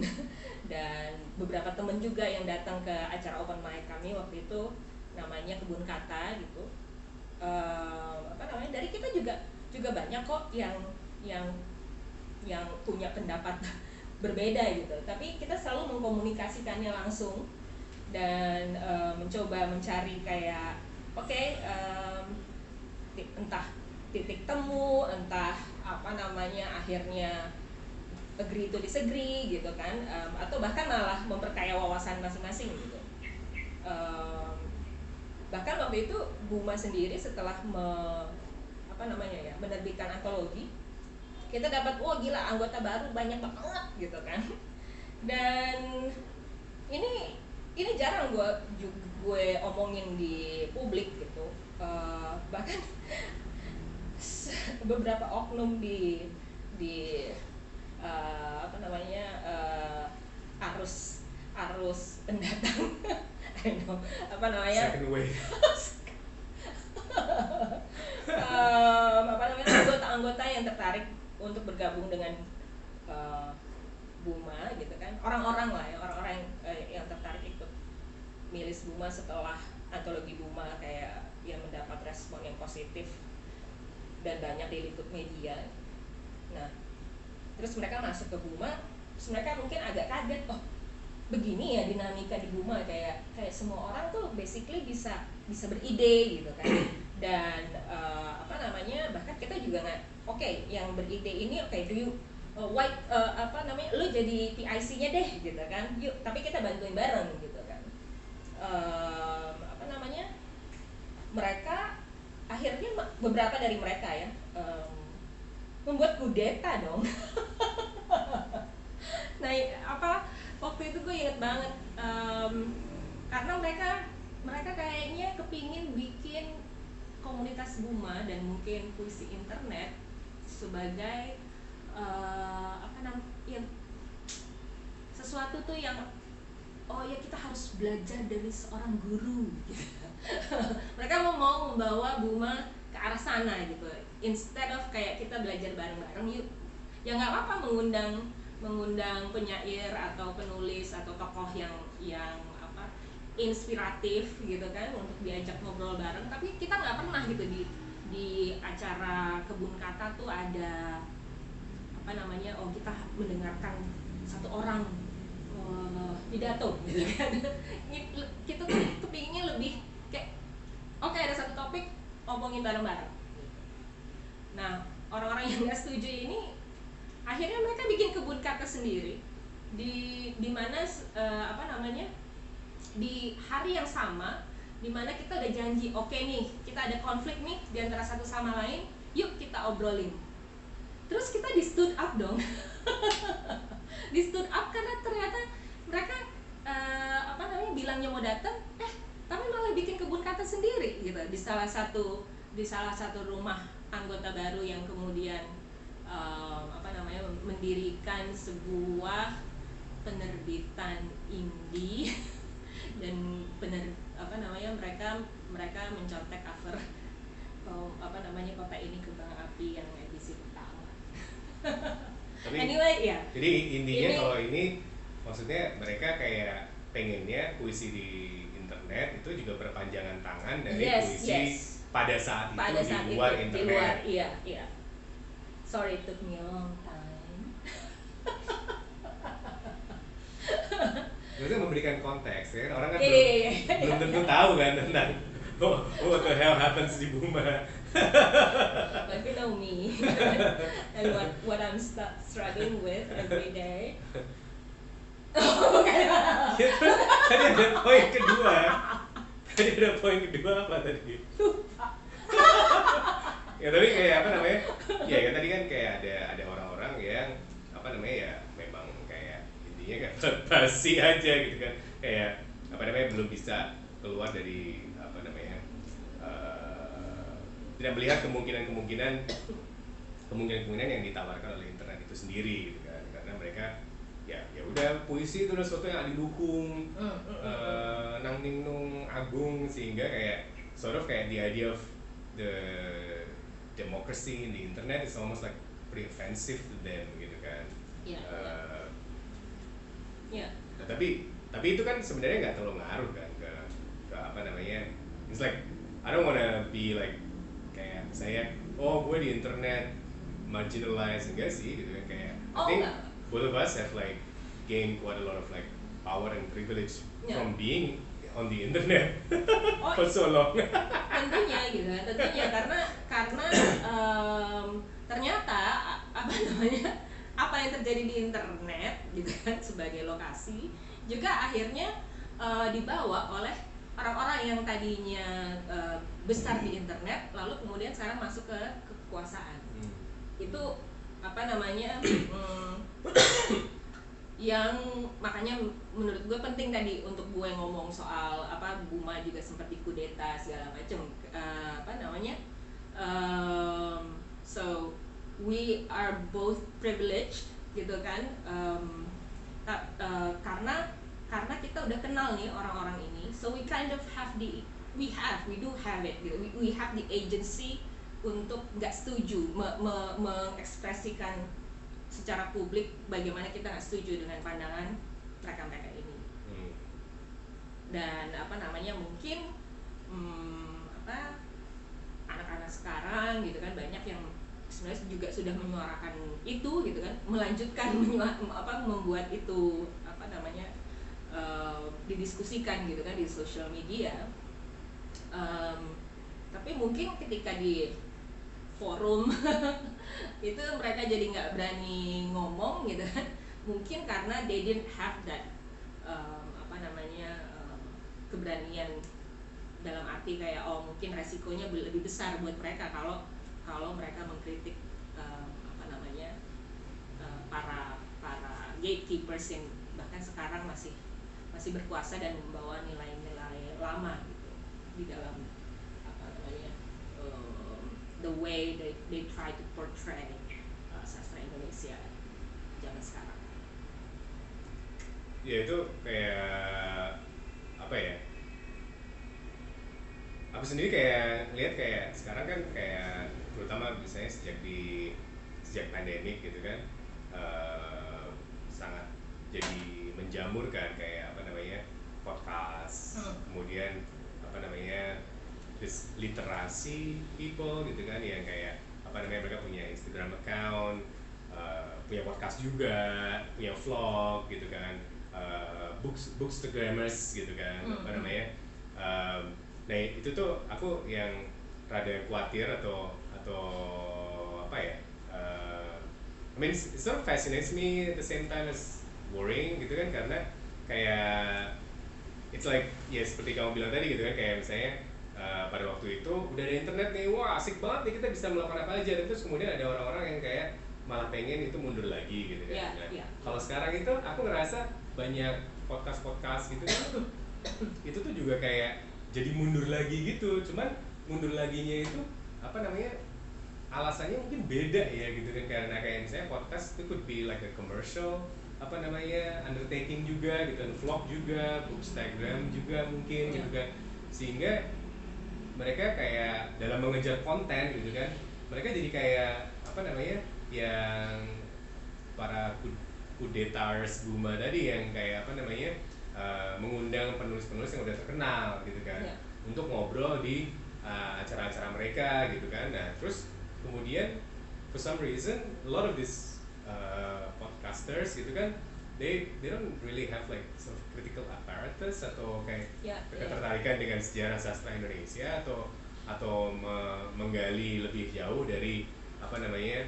dan beberapa temen juga yang datang ke acara open mic kami waktu itu namanya Kebun Kata gitu, apa namanya, dari kita juga banyak kok yang punya pendapat berbeda gitu, tapi kita selalu mengkomunikasikannya langsung dan mencoba mencari kayak entah titik temu, entah apa namanya, akhirnya agree to disagree gitu kan, atau bahkan malah memperkaya wawasan masing-masing gitu. Bahkan waktu itu Buma sendiri setelah menerbitkan antologi, kita dapat gila anggota baru banyak banget gitu kan. Dan ini jarang gue omongin di publik gitu. Bahkan beberapa oknum di apa namanya, arus pendatang I know, apa namanya, second wave. apa namanya, anggota-anggota yang tertarik untuk bergabung dengan Buma gitu kan, orang-orang yang tertarik ikut milis Buma setelah antologi Buma kayak yang mendapat respon yang positif dan banyak diliput media. Nah, terus mereka masuk ke Buma, terus mereka mungkin agak kaget, oh begini ya dinamika di Buma, kayak semua orang tuh basically bisa beride gitu kan. Dan apa namanya, bahkan kita juga nggak, yang beride ini do you apa namanya, lu jadi PIC-nya deh gitu kan, yuk, tapi kita bantuin bareng gitu kan. Apa namanya, mereka akhirnya beberapa dari mereka ya membuat kudeta dong. Nah, apa, waktu itu gue inget banget, karena mereka kayaknya kepingin bikin komunitas Buma dan mungkin puisi internet sebagai apa namanya, yang sesuatu tuh yang kita harus belajar dari seorang guru gitu. Mereka mau membawa Buma ke arah sana gitu, instead of kayak kita belajar bareng-bareng, yuk ya nggak apa-apa mengundang penyair atau penulis atau tokoh yang apa, inspiratif gitu kan untuk diajak ngobrol bareng, tapi kita nggak pernah gitu di acara Kebun Kata tuh ada apa namanya, kita mendengarkan satu orang pidato gitu kan. Kita tuh kepinginnya lebih kayak oke, ada satu topik ngomongin bareng-bareng. Nah, orang-orang yang nggak setuju ini akhirnya mereka bikin kebun kata sendiri di mana apa namanya, di hari yang sama, di mana kita udah janji oke nih, kita ada konflik nih di antara satu sama lain, yuk kita obrolin. Terus kita di stood up dong. Di stood up karena ternyata mereka apa namanya, bilangnya mau datang, tapi malah bikin kebun kata sendiri gitu di salah satu rumah anggota baru yang kemudian apa namanya, mendirikan sebuah penerbitan indie. Dan apa namanya, mereka mencontek cover apa namanya, kota ini kembang api yang edisi pertama. Tapi, anyway ya. Jadi intinya kalau ini maksudnya mereka kayak pengennya puisi di internet itu juga perpanjangan tangan dari puisi pada saat itu di luar internet. Di luar, iya. Sorry it took me a long time. Itu memberikan konteks ya, orang kan belum tentu tahu kan tentang what the hell happens di Buma. But you know me and what I'm struggling with every day. Ya, terus tadi ada poin kedua apa tadi? Ya tapi kayak apa namanya, ya kan tadi kan kayak ada orang-orang yang apa namanya, ya memang kayak intinya kayak basi aja gitu kan, kayak apa namanya, belum bisa keluar dari apa namanya, tidak melihat kemungkinan yang ditawarkan oleh internet itu sendiri gitu kan, karena mereka ya udah, puisi itu udah sesuatu yang didukung nang ningnung agung, sehingga kayak sort of kayak the idea of the democracy in the internet is almost like pretty offensive to them gitu kan. Nah, tapi itu kan sebenarnya nggak terlalu ngaruh kan ke apa namanya, it's like I don't wanna be like kayak saya gue di internet marginalized, enggak sih gitu kan, kayak I think both of us have like gained quite a lot of like power and privilege from being on the internet for so long. tentunya karena ternyata apa namanya, apa yang terjadi di internet gitu kan sebagai lokasi juga akhirnya dibawa oleh orang-orang yang tadinya besar di internet, lalu kemudian sekarang masuk ke kekuasaan. Itu apa namanya, yang makanya menurut gue penting tadi untuk gue ngomong soal apa, Buma juga sempat dikudeta segala macam, apa namanya, so we are both privileged gitu kan, karena kita udah kenal nih orang-orang ini, so we kind of have we do have it gitu, we have the agency untuk nggak setuju, mengekspresikan secara publik bagaimana kita nggak setuju dengan pandangan mereka ini. Dan apa namanya, mungkin apa, anak-anak sekarang gitu kan banyak yang sebenarnya juga sudah menyuarakan itu gitu kan, melanjutkan membuat itu apa namanya, didiskusikan gitu kan di sosial media. Tapi mungkin ketika di forum itu mereka jadi nggak berani ngomong gitu kan, mungkin karena they didn't have that apa namanya, keberanian, dalam arti kayak mungkin resikonya lebih besar buat mereka kalau mereka mengkritik apa namanya, para gatekeepers yang bahkan sekarang masih berkuasa dan membawa nilai-nilai lama gitu di dalam apa namanya, the way they try to portray sastra Indonesia zaman sekarang. Ya itu kayak apa ya? Aku sendiri kayak lihat kayak sekarang kan kayak terutama misalnya sejak pandemik gitu kan, sangat jadi menjamur kan, kayak apa namanya, podcast, kemudian apa namanya, literasi people gitu kan, yang kayak apa namanya, mereka punya Instagram account, punya podcast juga, punya vlog gitu kan, bookstagrammers gitu kan, apa namanya. Nah itu tuh aku yang rada khawatir atau apa ya, I mean it sort of fascinates me at the same time as worrying gitu kan, karena kayak it's like ya seperti kamu bilang tadi gitu kan, kayak misalnya pada waktu itu udah ada internet nih, wah asik banget nih kita bisa melakukan apa aja, terus kemudian ada orang-orang yang kayak malah pengen itu mundur lagi gitu kan. Kalau sekarang itu aku ngerasa banyak podcast gitu kan itu tuh juga kayak jadi mundur lagi gitu, cuman mundur laginya itu apa namanya, alasannya mungkin beda ya gitu kan, karena kayak misalnya podcast itu could be like a commercial apa namanya, undertaking juga gitu kan, vlog juga, bookstagram juga mungkin gitu kan, sehingga mereka kayak dalam mengejar konten gitu kan, mereka jadi kayak apa namanya, yang para kudetars Buma tadi yang kayak apa namanya, mengundang penulis-penulis yang udah terkenal gitu kan, untuk ngobrol di acara-acara mereka gitu kan. Nah terus kemudian for some reason a lot of these podcasters gitu kan, they don't really have like sort of critical apparatus atau kayak ketertarikan dengan sejarah sastra Indonesia atau menggali lebih jauh dari apa namanya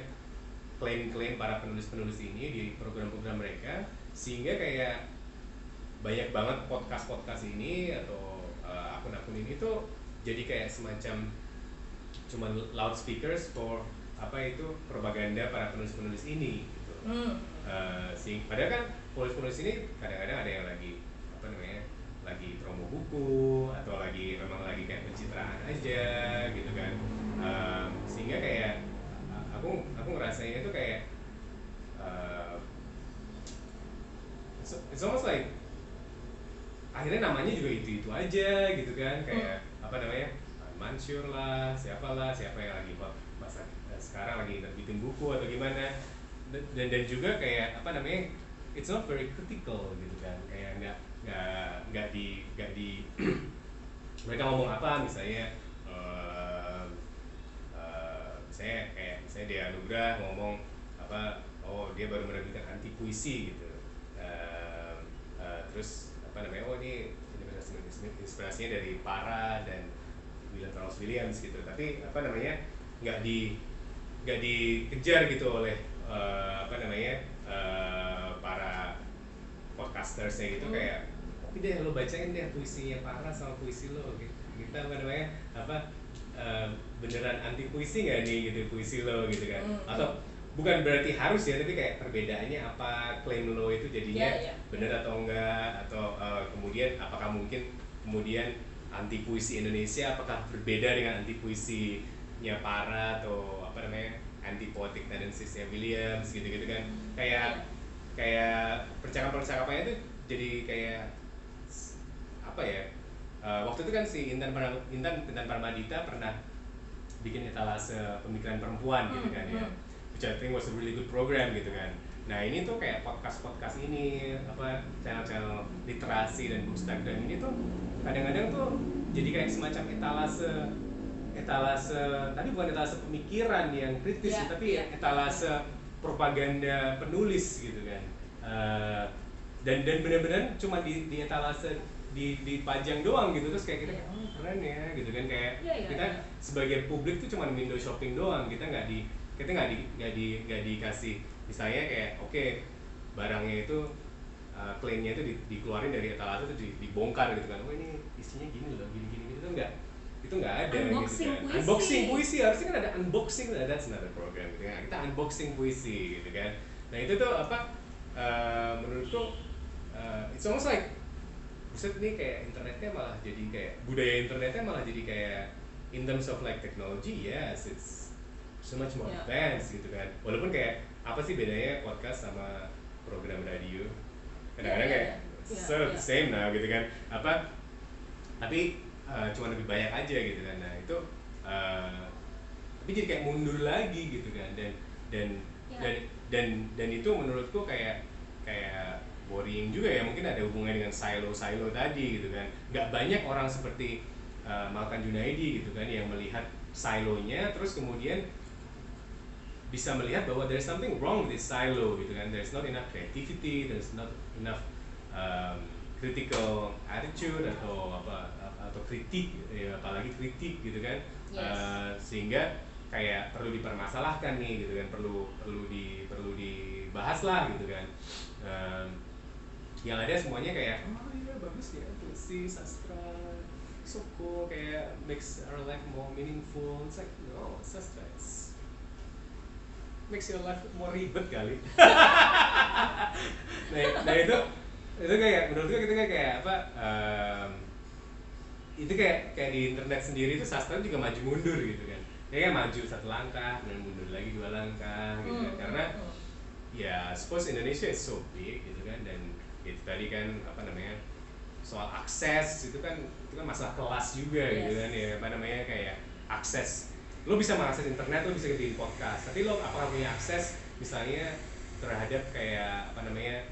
klaim-klaim para penulis-penulis ini di program-program mereka, sehingga kayak banyak banget podcast ini atau akun-akun ini tuh jadi kayak semacam cuman loudspeakers for apa itu propaganda para penulis-penulis ini gitu. Padahal kan penulis-penulis ini kadang-kadang ada yang lagi apa namanya, lagi promo buku atau lagi memang lagi kayak pencitraan aja gitu kan, sehingga kayak aku ngerasanya itu kayak it's almost like akhirnya namanya juga itu aja gitu kan, kayak apa namanya, Mansur lah, siapa yang lagi masa sekarang lagi nerbitin buku atau gimana, dan juga kayak apa namanya, it's not very critical gitu kan, kayak nggak di mereka ngomong apa misalnya, misalnya dia Anugrah ngomong apa, oh dia baru menerbitkan anti puisi gitu, terus apa namanya, oh ini inspirasinya dari Para dan William Carlos Williams gitu, tapi apa namanya, nggak dikejar gitu oleh apa namanya, para podcastersnya gitu, kayak oke deh lo bacain deh puisinya Para sama puisi lo gitu, kita apa namanya apa, beneran anti puisi nggak nih gitu puisi lo gitu kan, atau bukan berarti harus ya, tapi kayak perbedaannya apa, klaim lo itu jadinya bener atau enggak, atau kemudian apakah mungkin kemudian anti puisi Indonesia apakah berbeda dengan anti puisinya Para atau apa namanya anti poetic tendencies-nya Williams gitu kan, kayak percakapan-percakapannya itu jadi kayak apa ya, waktu itu kan si Intan Paramadita pernah bikin etalase pemikiran perempuan gitu kan ya, which I think was a really good program gitu kan. Nah ini tuh kayak podcast ini apa, channel-channel literasi dan bookstagram ini tuh kadang-kadang tuh jadi kayak semacam etalase tapi bukan etalase pemikiran yang kritis tapi etalase propaganda penulis gitu kan, dan benar-benar cuma di etalase dipajang doang gitu, terus kayak kita oh keren ya gitu kan, kayak kita sebagai publik tuh cuma window shopping doang, kita nggak dikasih misalnya kayak oke, barangnya itu klaimnya itu dikeluarin dari etalase itu dibongkar gitu kan, oh ini isinya gini loh, gini itu nggak ada unboxing gitu kan. Puisi. Unboxing puisi harusnya kan ada unboxing, that's another program gitu kan, kita unboxing puisi gitu kan. Nah itu tuh apa, menurutku it's almost like buset nih, kayak internetnya malah jadi kayak budaya internetnya malah jadi kayak in terms of like technology, yes it's so much more advanced gitu kan, walaupun kayak apa sih bedanya podcast sama program radio, kadang-kadang kayak sort of the same now gitu kan, apa tapi cuma lebih banyak aja gitu kan. Nah itu tapi jadi kayak mundur lagi gitu kan, dan itu menurutku kayak worrying juga ya, mungkin ada hubungannya dengan silo tadi gitu kan. Nggak banyak orang seperti Malkan Junaidi gitu kan yang melihat silonya terus kemudian bisa melihat bahwa there's something wrong with this silo gitu kan, there's not enough creativity, there's not enough critical attitude atau atau kritik ya, apalagi kritik gitu kan. Yes. Sehingga kayak perlu dipermasalahkan nih gitu kan, perlu dibahas lah gitu kan. Yang ada semuanya kayak oh iya bagus ya puisi sastra so cool, kayak makes our life more meaningful. It's like no, sastra makes your life more ribet kali. nah itu kayak menurut gue gitu kayak apa, itu kayak di internet sendiri itu sastra juga maju mundur gitu kan. Kayak maju satu langkah dan mundur lagi 2 langkah gitu kan. Karena ya suppose Indonesia is so big gitu kan, dan itu tadi kan apa namanya, soal akses itu kan masalah kelas juga gitu kan ya, apa namanya kayak akses, lo bisa mengakses internet, lo bisa bikin podcast, tapi lo apakah punya akses misalnya terhadap kayak apa namanya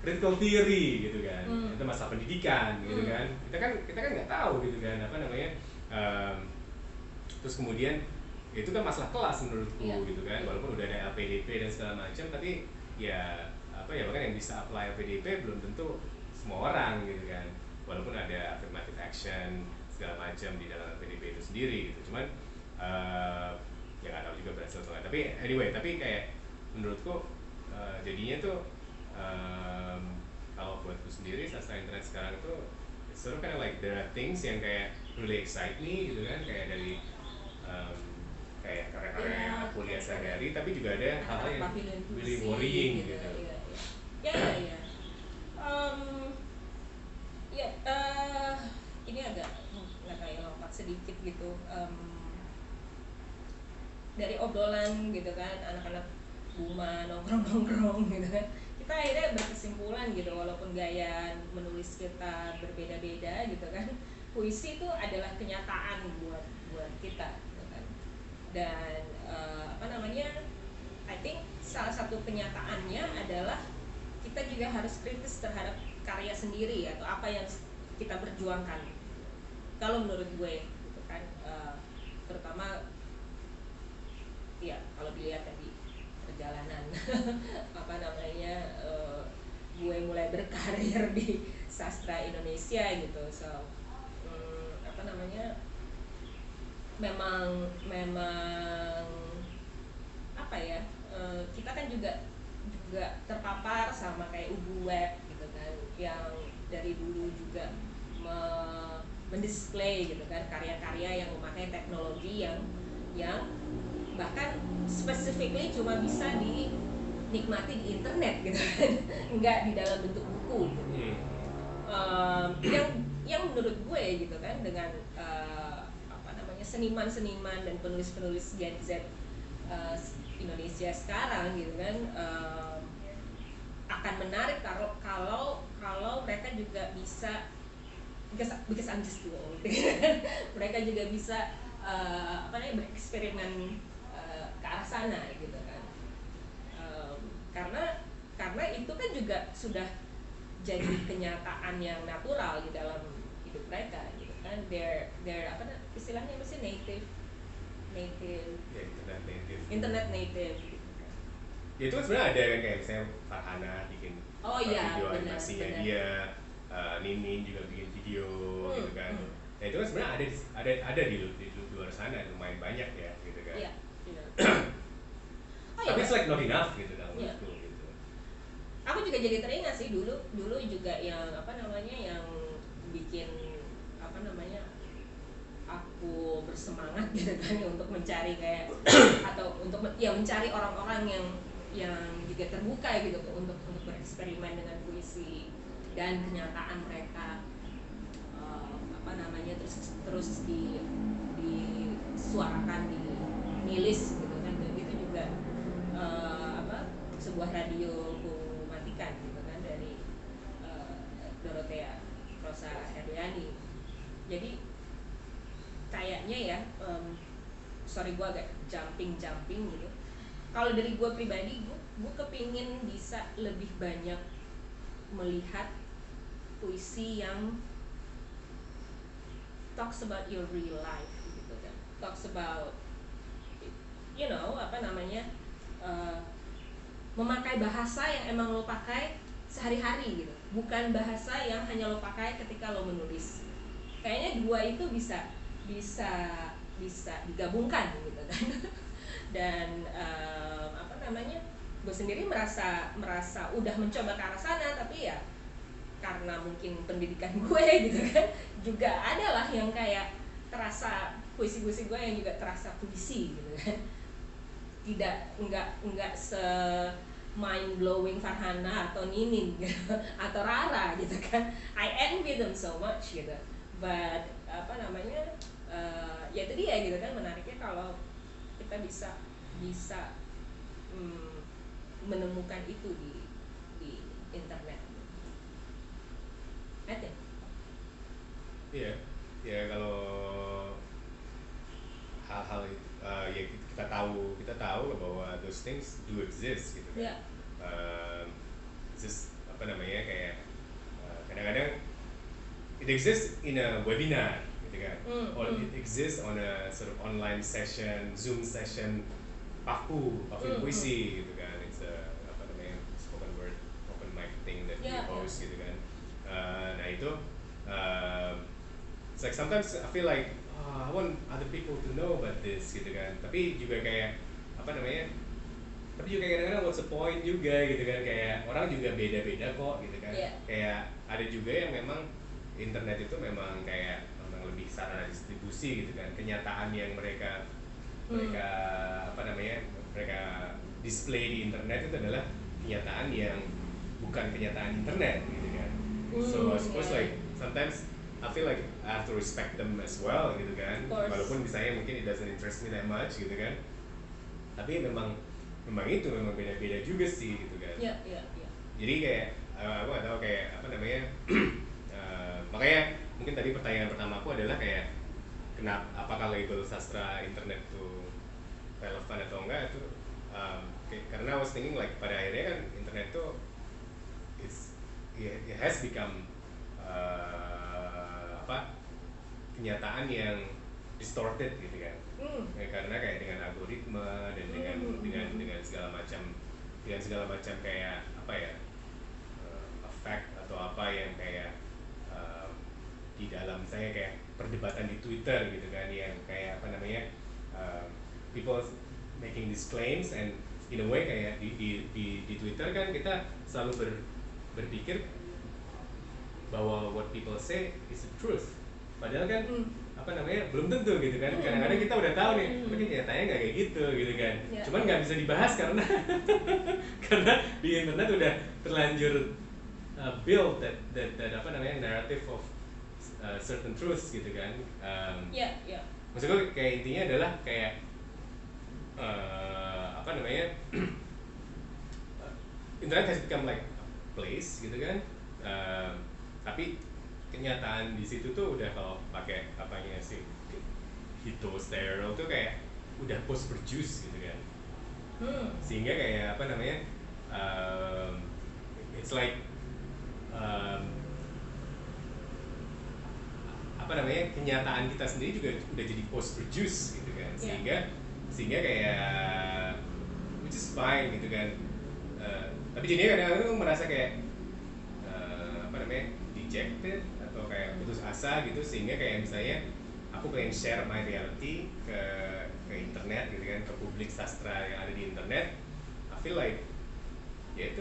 critical theory gitu kan, itu masalah pendidikan gitu kan, kita kan nggak tahu gitu kan apa namanya, terus kemudian itu kan masalah kelas menurutku gitu kan, walaupun udah ada LPDP dan segala macam, tapi ya apa ya, bahkan yang bisa apply LPDP belum tentu semua orang gitu kan, walaupun ada affirmative action segala macam di dalam LPDP itu sendiri gitu, cuman ya nggak tahu juga berhasil atau nggak, tapi anyway, tapi kayak menurutku jadinya tuh kalau buatku sendiri sastra internet sekarang itu sort of kind of like there are things yang kayak really excite me gitu kan, kayak dari kayak karya-karya yang aku lihat sehari-hari, tapi juga ada hal-hal yang really worrying gitu. Ini agak nggak kayak lompat sedikit gitu, dari obrolan gitu kan anak-anak Buma nongkrong gitu kan, kita akhirnya berkesimpulan gitu, walaupun gaya menulis kita berbeda-beda gitu kan, puisi itu adalah kenyataan buat kita gitu kan. Dan apa namanya, I think salah satu kenyataannya adalah kita juga harus kritis terhadap karya sendiri atau apa yang kita perjuangkan. Kalau menurut gue gitu kan, terutama ya kalau dilihat dari perjalanan apa namanya, gue mulai berkarir di sastra Indonesia gitu, so apa namanya, memang apa ya, kita kan juga terpapar sama kayak Ubu Web gitu kan, yang dari dulu juga mendisplay gitu kan karya-karya yang memakai teknologi yang bahkan specifically cuma bisa dinikmati di internet gitu kan, nggak di dalam bentuk buku gitu. Yang menurut gue gitu kan, dengan apa namanya, seniman-seniman dan penulis-penulis Gen Z Indonesia sekarang gitu kan, akan menarik kalau mereka juga bisa, because I'm just too old mereka juga bisa apa namanya, bereksperimen ke arah sana gitu kan, karena itu kan juga sudah jadi kenyataan yang natural di dalam hidup mereka gitu kan, their apa istilahnya apa sih, native internet native gitu kan. Ya itu kan sebenarnya ada kan, kayak misalnya Farhana bikin video animasinya dia, Ninin juga bikin video gitu kan. Ya itu kan sebenarnya ada di luar sana, lumayan banyak ya gitu kan. Tapi it's like not enough gitu kan menurutku gitu. Aku juga jadi teringat sih dulu juga yang apa namanya, yang bikin apa namanya, aku bersemangat gitu kan untuk mencari kayak atau untuk ya mencari orang-orang yang juga terbuka gitu untuk bereksperimen dengan puisi dan kenyataan mereka, apa namanya, terus disuarakan, dinilis gitu kan. Dan itu juga apa, sebuah radio ku matikan gitu kan, dari Dorothea Rosa Herliani. Jadi kayaknya ya, sorry gue agak jumping gitu. Kalau dari gue pribadi, gue kepingin bisa lebih banyak melihat puisi yang talks about your real life gitu kan, talks about you know apa namanya, memakai bahasa yang emang lo pakai sehari-hari gitu, bukan bahasa yang hanya lo pakai ketika lo menulis. Kayaknya dua itu bisa bisa bisa digabungkan gitu kan. Dan apa namanya, gue sendiri merasa udah mencoba ke arah sana, tapi ya karena mungkin pendidikan gue gitu kan, juga ada lah yang kayak terasa puisi-puisi gue yang juga terasa puisi gitu kan, tidak enggak se mind blowing Farhana atau Nining gitu, atau Rara gitu kan. I envy them so much gitu, but apa namanya, ya itu dia gitu kan, menariknya kalau kita bisa menemukan itu di internet. I think. Iya, ya kalau hal-hal ya kita tahu bahwa those things do exist gitu kan. Yeah. Just apa namanya kayak kadang-kadang it exists in a webinar gitu kan, or it exists on a sort of online session, Zoom session, paku puisi gitu kan. It's a apa namanya spoken word open mic thing that we host gitu kan. Nah itu it's like sometimes I feel like I want other people to know about this gitu kan, tapi juga kayak apa namanya, tapi juga kadang-kadang what's the point juga gitu kan, kayak orang juga beda-beda kok gitu kan. Kayak ada juga yang memang internet itu memang kayak memang lebih sarana distribusi gitu kan, kenyataan yang mereka apa namanya mereka display di internet itu adalah kenyataan yang bukan kenyataan internet gitu kan. So I suppose like sometimes I feel like I have to respect them as well gitu kan, walaupun misalnya mungkin it doesn't interest me that much gitu kan, tapi memang itu memang beda-beda juga sih gitu kan. Jadi kayak aku nggak tahu kayak apa namanya makanya mungkin tadi pertanyaan pertama aku adalah kayak kenapa, apakah label sastra internet itu relevan atau enggak, itu karena I was thinking like pada akhirnya kan internet itu it has become apa kenyataan yang distorted gitu kan. Ya, karena kayak dengan algoritma dan dengan segala macam kayak apa ya effect atau apa yang kayak di dalam saya kayak perdebatan di Twitter gitu kan, yang kayak apa namanya people making these claims, and in a way kayak di Twitter kan kita selalu berpikir bahwa what people say is the truth, padahal kan apa namanya belum tentu gitu kan. Kadang-kadang kita udah tahu nih, tapi nyatanya nggak kayak gitu kan. Cuman nggak bisa dibahas karena karena di internet udah terlanjur build that apa namanya narrative of certain truths gitu kan. Maksud gue kayak intinya adalah kayak apa namanya internet has become like a place gitu kan. Tapi kenyataan di situ tuh udah, kalau pakai apanya sih Hito Stereo tuh kayak udah post produce gitu kan. Sehingga kayak apa namanya it's like apa namanya kenyataan kita sendiri juga udah jadi post produce gitu kan. Sehingga kayak which is fine gitu kan. Tapi jadinya kadang-kadang merasa kayak apa namanya dejected atau kayak putus asa gitu, sehingga kayak misalnya aku pengen share my reality ke internet gitu kan, ke publik sastra yang ada di internet. I feel like ya itu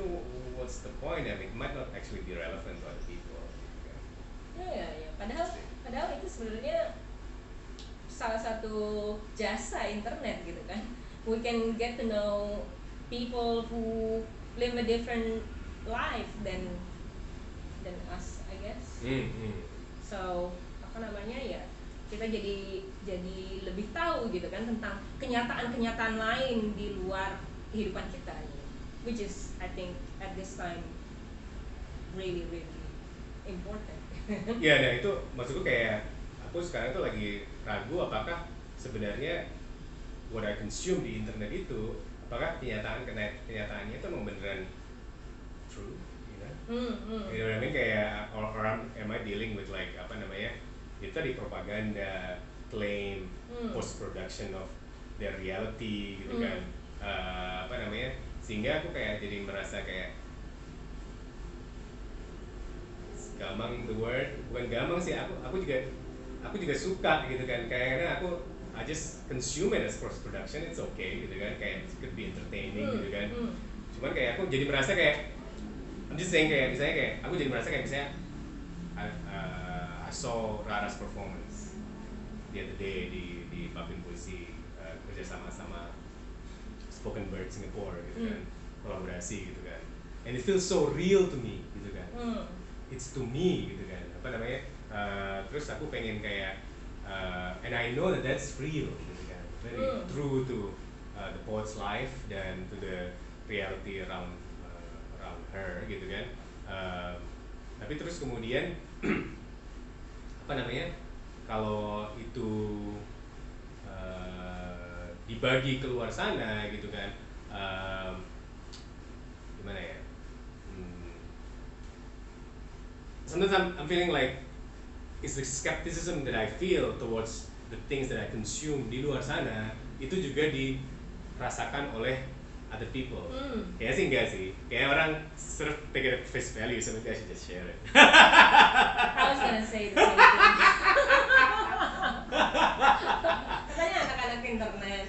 what's the point? I mean, it might not actually be relevant to other people gitu kan. Ya. Padahal itu sebenarnya salah satu jasa internet gitu kan. We can get to know people who live a different life than us, I guess. So apa namanya ya, kita jadi lebih tahu gitu kan tentang kenyataan lain di luar kehidupan kita, which is I think at this time really important. Ya, nah itu maksudku kayak aku sekarang tuh lagi ragu apakah sebenarnya what I consume di internet itu, apakah kenyataannya itu memang beneran true, you know? You know what I mean? Kayak orang am I dealing with like apa namanya itu tadi propaganda, claim, post production of their reality gitu kan. Apa namanya, sehingga aku kayak jadi merasa kayak gamang the word, bukan gamang sih, aku juga suka gitu kan, kayaknya I just consume it as post production, it's okay gitu kan, kayak it could be entertaining gitu kan. Cuman kayak aku jadi merasa kayak I'm just saying kayak misalnya kayak aku jadi merasa kayak misalnya I saw Rara's performance the other day di Papin Puisi, kerja sama Spoken Bird Singapore gitu kan, kolaborasi gitu kan, and it feels so real to me gitu kan. It's to me gitu kan, apa namanya, terus aku pengen kayak and I know that that's real gitu kan, very true to the poet's life dan to the reality around her gitu kan. Tapi terus kemudian apa namanya, kalau itu dibagi keluar sana gitu kan, gimana ya, sometimes I'm feeling like it's the skepticism that I feel towards the things that I consume di luar sana itu juga dirasakan oleh other people. Kayaknya sih enggak sih, kayak orang sort of take it at face value, so maybe I should just share it. I was gonna say the same thing. Katanya anak-anak internet.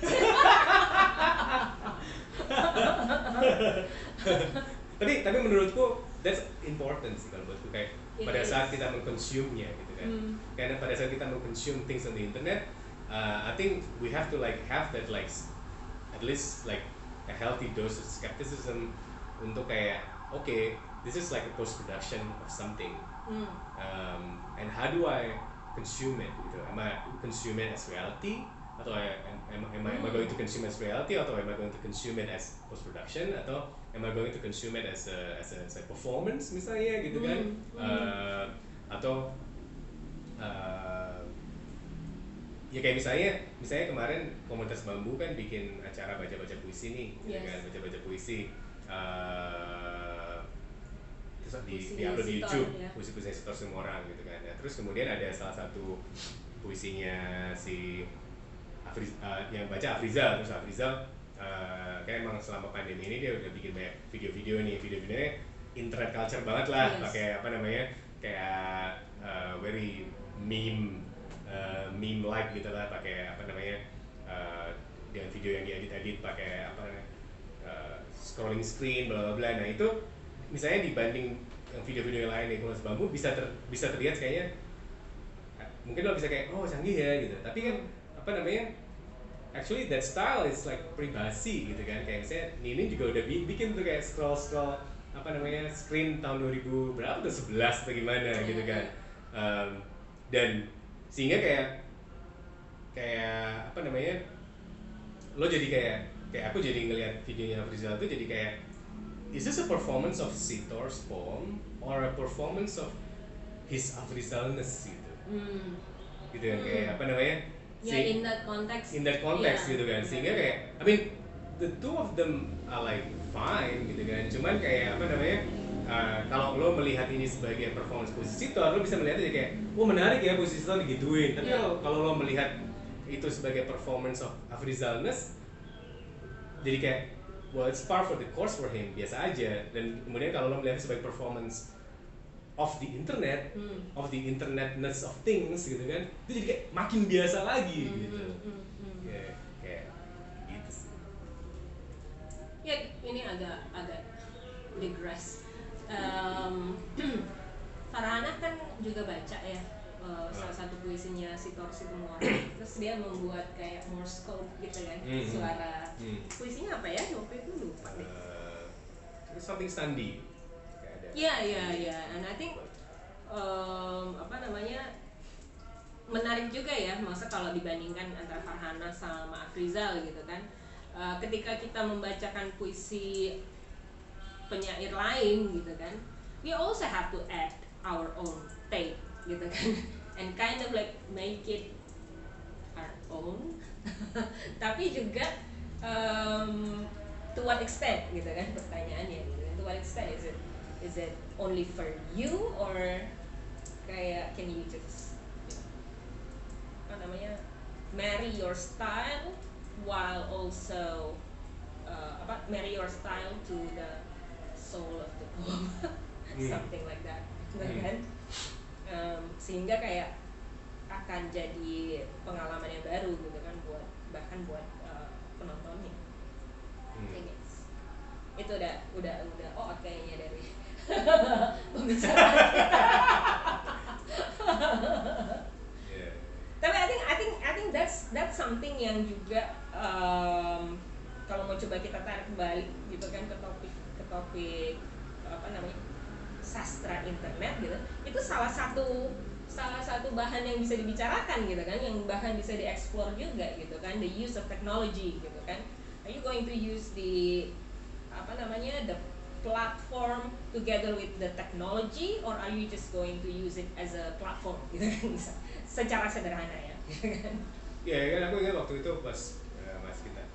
tapi menurutku that's important sih kalau buatku, kayak pada saat kita mengkonsumnya gitu kan. Karena pada saat kita mengconsume things on the internet, I think we have to like have that like at least like a healthy dose of skepticism untuk kayak okay, this is like a post production of something, and how do I consume it gitu? Am I consume it as reality, atau am I going to consume it as reality, atau am I going to consume it as post production, atau am I going to consume it as a performance misalnya gitu kan, atau ya kayak misalnya kemarin komunitas Bambu kan bikin acara baca-baca puisi nih, gitu kan, baca-baca puisi, terus di-upload di YouTube, puisi-puisi setor semua orang gitu kan. Nah, terus kemudian ada salah satu puisinya si yang baca Afrizal, terus Afrizal kayak emang selama pandemi ini dia udah bikin banyak video-videonya internet culture banget lah, pakai apa namanya, kayak very meme like gitu lah, pakai apa namanya, dengan video yang diedit pakai apa namanya, scrolling screen bla bla bla. Nah itu misalnya dibanding yang video-video yang lain di Komunitas Bambu bisa terlihat kayaknya mungkin lo bisa kayak oh canggih ya gitu, tapi kan apa namanya, actually that style is like privasi gitu kan. Kayak misalnya Ninin juga udah bikin tuh kayak scroll apa namanya screen tahun 2000 berapa tuh, 11 atau gimana gitu kan, dan sehingga kayak apa namanya, lo jadi kayak aku jadi ngelihat videonya Afrizal tuh jadi kayak is this a performance of Sitor's poem or a performance of his Afrizalness gitu, gitu kan, kayak apa namanya, in that context gitu kan, sehingga kayak I mean the two of them are like fine gitu kan, cuman kayak apa namanya, kalau lo melihat ini sebagai performance puisi Sitor, lo bisa melihatnya kayak oh menarik ya puisi Sitor digituin, tapi kalau lo melihat itu sebagai performance of Afrizalness, jadi kayak well it's par for the course for him, biasa aja. Dan kemudian kalau lo melihat sebagai performance of the internet, of the internetness of things gitu kan, itu jadi kayak makin biasa lagi gitu. Kayak gitu sih. Ya ini agak digress. Farhana kan juga baca ya salah satu puisinya Sitor Situmorang, terus dia membuat kayak Morse code gitu kan, suara. Puisinya apa ya? Waktu itu lupa deh. Something Sandi. Iya, and I think apa namanya, menarik juga ya, masa kalau dibandingkan antara Farhana sama Afrizal gitu kan, ketika kita membacakan puisi penyair lain gitu kan, we also have to add our own take gitu kan, and kind of like make it our own, tapi juga to what extent gitu kan pertanyaannya gitu, to what extent is it only for you or kayak can you just apa namanya, marry your style while also marry your style to the soul of the poem, something like that, kan? Sehingga kayak akan jadi pengalaman yang baru gitu kan buat bahkan buat penontonnya. Oke guys, itu udah kayaknya dari pembicaraan kita. Yeah. Tapi I think that's something yang juga kalau mau coba kita tarik kembali gitu kan ke topik apa namanya sastra internet gitu, itu salah satu bahan yang bisa dibicarakan gitu kan, yang bahan bisa dieksplor juga gitu kan, the use of technology gitu kan. Are you going to use the the platform together with the technology, or are you just going to use it as a platform gitu kan, secara sederhana ya gitu kan. Ya kan, aku ingat waktu itu pas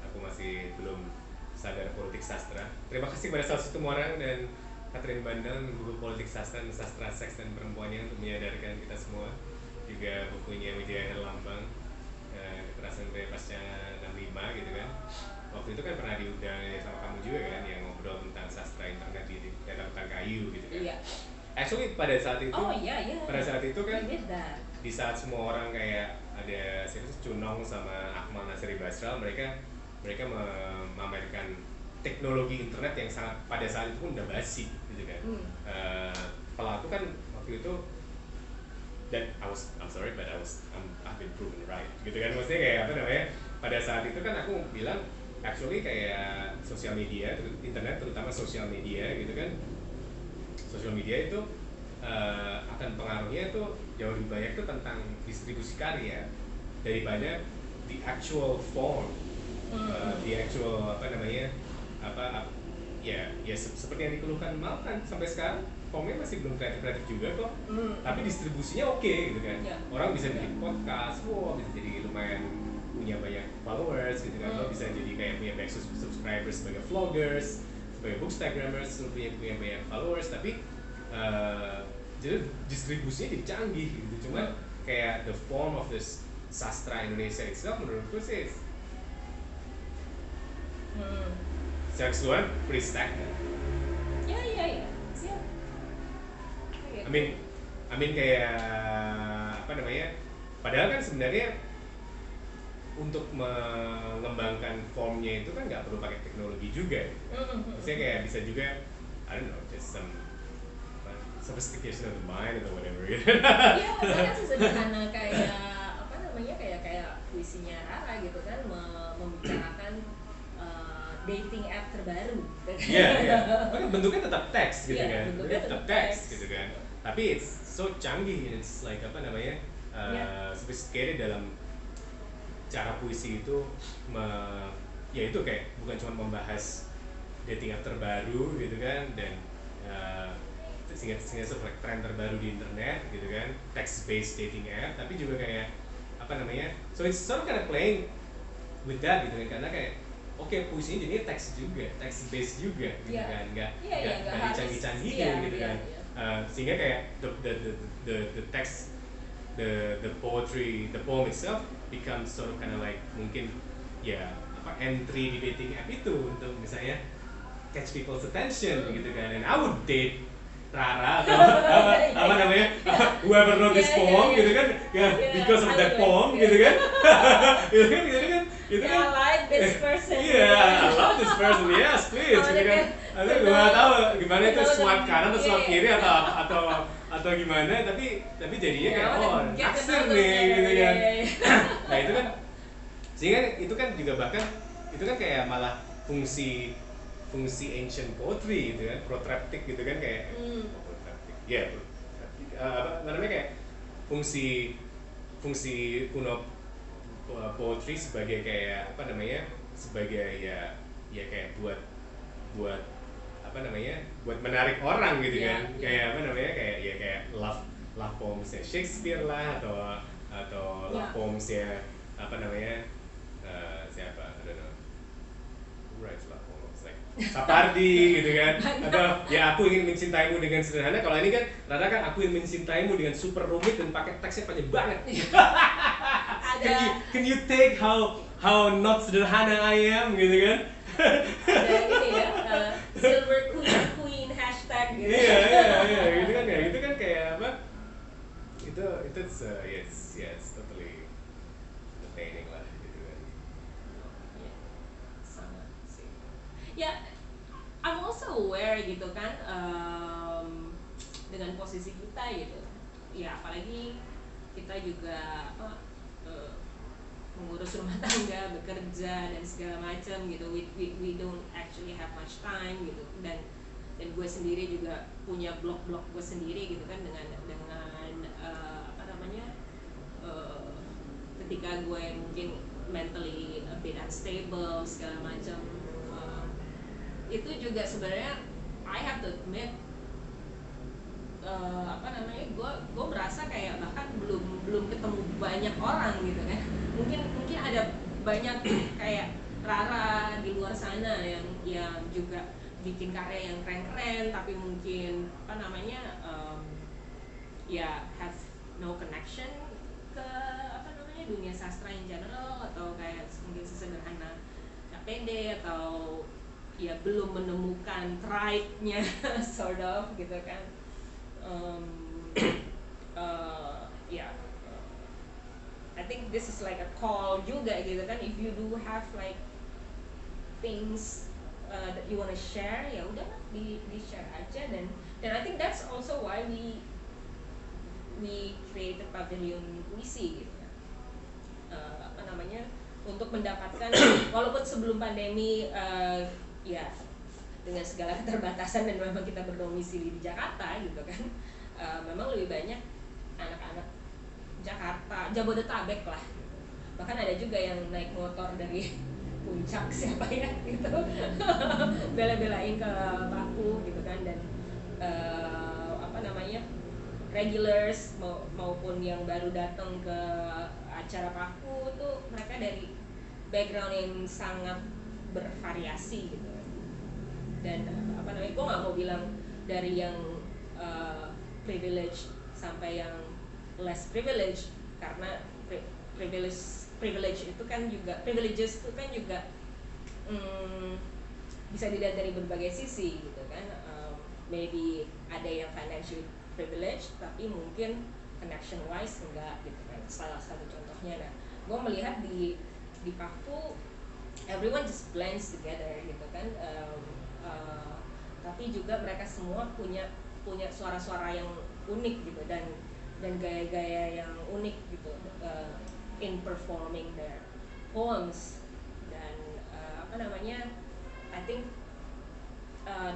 aku masih belum sadar politik sastra. Terima kasih pada salah satu orang dan Catherine Bandel, guru politik sastra dan sastra seks dan perempuannya untuk menyadarkan kita semua. Juga bukunya Widya Herlambang, Kekerasan Budaya Pasca 65 gitu kan. Waktu itu kan pernah diundang sama kamu juga kan, yang ngobrol tentang sastra internet di Hutan Kayu gitu kan. Iya. Actually pada saat itu, iya. pada saat itu kan, di saat semua orang kayak ada Cunong sama Akmal Nasiri Basral, mereka memamerkan teknologi internet yang sangat pada saat itu pun udah basi gitu kan. Kalau aku kan waktu itu, dan I'm sorry but I've been proven right gitu kan. Maksudnya kayak apa namanya, pada saat itu kan aku bilang actually kayak sosial media, internet terutama sosial media gitu kan, sosial media itu akan pengaruhnya itu jauh lebih banyak tuh tentang distribusi karya daripada the actual form, the actual seperti yang dikeluhkan Mal kan, sampai sekarang formnya masih belum kreatif juga kok, tapi distribusinya oke gitu kan. Orang bisa bikin podcast, bisa jadi lumayan punya banyak followers gitu kan, bisa jadi kayak punya banyak subscribers sebagai vloggers, sebagai bookstagrammers, punya banyak followers, tapi jadi distribusinya jadi canggih gitu. Cuma kayak the form of this sastra Indonesia itself menurutku sih secara keseluruhan pretty stagnant. Iya. Siap. I mean kayak apa namanya? Padahal kan sebenarnya untuk mengembangkan formnya itu kan nggak perlu pakai teknologi juga. Maksudnya kayak bisa juga, I don't know, just some sophistication of the mind atau whatever gitu. Iya, maksudnya sesederhana kayak puisinya Rara gitu kan, membicarakan dating app terbaru. Iya. Bentuknya tetap teks gitu kan. Bentuknya tetap teks gitu kan. Tapi it's so canggih, it's like apa namanya, sophisticated dalam cara puisi itu, ya itu kayak bukan cuma membahas dating app terbaru gitu kan, dan sehingga tren terbaru di internet gitu kan, text based dating app, tapi juga kayak apa namanya, so it's sort of kind of playing with that gitu kan, karena kayak puisinya jadinya text based juga gitu kan, nggak dicanggih-canggihin gitu kan. Sehingga kayak the text, the poetry, the poem itself becomes sort of kind of like mungkin ya entry di dating app itu untuk misalnya catch people's attention gitu kan. And I would date Rara atau apa namanya, whoever wrote this poem gitu kan, because of that poem gitu kan. I like this person. I love this person. Yes, please gitu kan. Aku nggak tahu gimana itu swipe kanan atau swipe kiri atau gimana, tapi jadinya kayak naksir nih gitu kan. Nah itu kan, sehingga itu kan juga bahkan itu kan kayak malah fungsi ancient poetry gitu kan, protreptik gitu kan, kayak apa namanya, kayak fungsi kuno poetry sebagai kayak apa namanya, sebagai ya kayak buat apa namanya, buat menarik orang gitu kan. Kayak apa namanya, kayak love poemsnya Shakespeare lah, atau love poemsnya apa namanya, siapa, I don't know who writes love poems, like Sapardi gitu kan, atau ya aku ingin mencintaimu dengan sederhana. Kalau ini kan Rara kan aku ingin mencintaimu dengan super rumit dan pakai teksnya panjang banget. Can you take how not sederhana I am gitu kan. Ada ini ya, silver queen hashtag gitu. Iya gitu kan kayak apa, that's yes totally entertaining lah gitu kan. Ya, sama sih. Ya, I'm also aware gitu kan, dengan posisi kita gitu. Ya apalagi kita juga eh, mengurus rumah tangga, bekerja dan segala macam gitu. We don't actually have much time gitu. Dan gue sendiri juga punya blog gue sendiri gitu kan, dengan apa namanya, ketika gue mungkin mentally a bit unstable segala macam, itu juga sebenarnya I have to admit, apa namanya, gue merasa kayak bahkan belum ketemu banyak orang gitu kan. Mungkin ada banyak kayak Rara di luar sana yang juga bikin karya yang keren-keren, tapi mungkin apa namanya, ya have no connection ke apa namanya dunia sastra in general, atau kayak mungkin sesederhana KPD, atau ya belum menemukan tribe-nya sort of gitu kan. Yeah, I think this is like a call juga gitu kan, if you do have like things that you wanna share, ya udah di share aja. Dan I think that's also why we created Pavilion Puisi gitu ya. Apa namanya, untuk mendapatkan walaupun sebelum pandemi, ya dengan segala keterbatasan dan memang kita berdomisili di Jakarta gitu kan, memang lebih banyak anak-anak Jakarta, Jabodetabek lah. Bahkan ada juga yang naik motor dari Puncak siapa ya gitu, bela-belain ke Paku gitu kan. Dan apa namanya, regulars maupun yang baru datang ke acara Paku tuh mereka dari background yang sangat bervariasi gitu. Dan apa namanya, gue nggak mau bilang dari yang privilege sampai yang less privilege, karena privilege itu kan juga, privileges itu kan juga bisa dilihat dari berbagai sisi gitu kan. Maybe ada yang financial privilege tapi mungkin connection wise enggak gitu kan, salah satu contohnya. Nah, gue melihat di Paku everyone just blends together gitu kan. Tapi juga mereka semua punya suara-suara yang unik gitu, dan gaya-gaya yang unik gitu, in performing their poems. Dan apa namanya, I think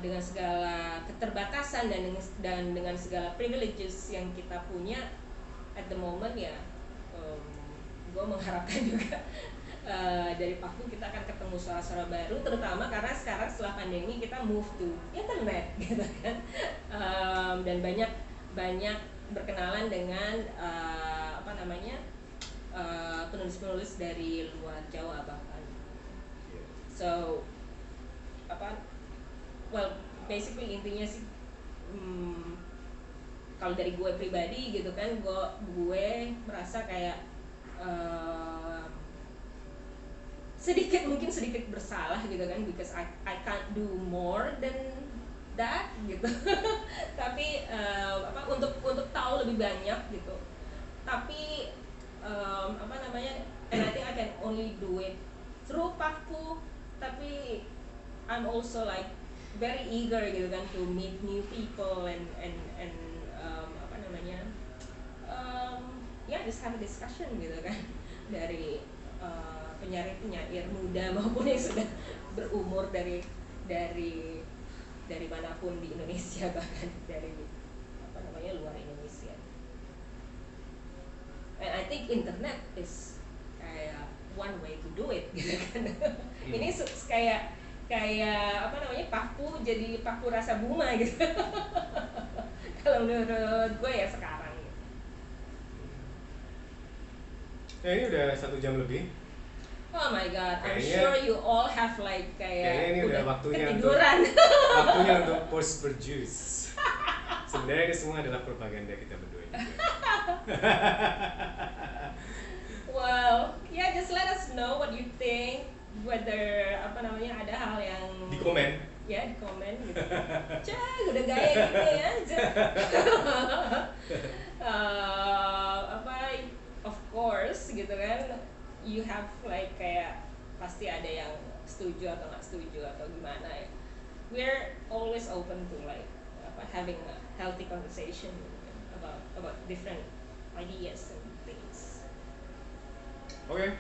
dengan segala keterbatasan dan dengan segala privileges yang kita punya at the moment ya, gue mengharapkan juga dari Paku kita akan ketemu suara-suara baru, terutama karena sekarang setelah pandemi kita move to internet gitu kan. Dan banyak berkenalan dengan apa namanya, penulis-penulis dari luar Jawa bahkan. So apa, well basically intinya sih, kalau dari gue pribadi gitu kan, gue merasa kayak mungkin sedikit bersalah gitu kan, because I can't do more than that gitu. Tapi apa, untuk tahu lebih banyak gitu. Tapi apa namanya, and I think I can only do it through Paku. Tapi I'm also like very eager gitu kan to meet new people and apa namanya, ya just have a discussion gitu kan, dari penyair muda maupun yang sudah berumur dari manapun di Indonesia, bahkan dari apa namanya luar Indonesia. And I think internet is kayak one way to do it gitu kan. Ini kayak apa namanya, Paku jadi Paku Rasa Buma gitu. Kalau menurut gue ya sekarang gitu. Ini udah 1 jam lebih. Oh my god, I'm Kayaknya- sure you all have like Kayaknya ini udah waktunya ketiduran. Waktunya untuk post berjuice. Sebenarnya ini semua adalah propaganda kita berdua juga. Well, yeah, just let us know what you think. Whether apa namanya, ada hal yang Di komen. Ya, di komen gitu. Cah, udah gaya gini aja. Apa you have like kayak pasti ada yang setuju atau nggak setuju atau gimana ya. We're always open to like having a healthy conversation about different ideas and things. Oke.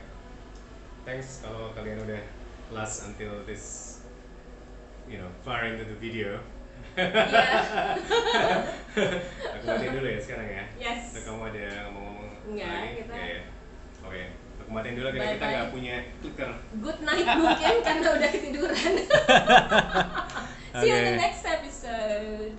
Thanks kalau kalian udah last until this, far into the video. Yeah. Aku matiin dulu ya sekarang ya. Yes. Atau kamu ada ngomong-ngomong Enggak, lagi? kita- Nggak ya? Oke. Aku matiin dulu karena kita Bye-bye. nggak punya clicker. Good night mungkin karena udah ketiduran. See you in the Okay. next episode.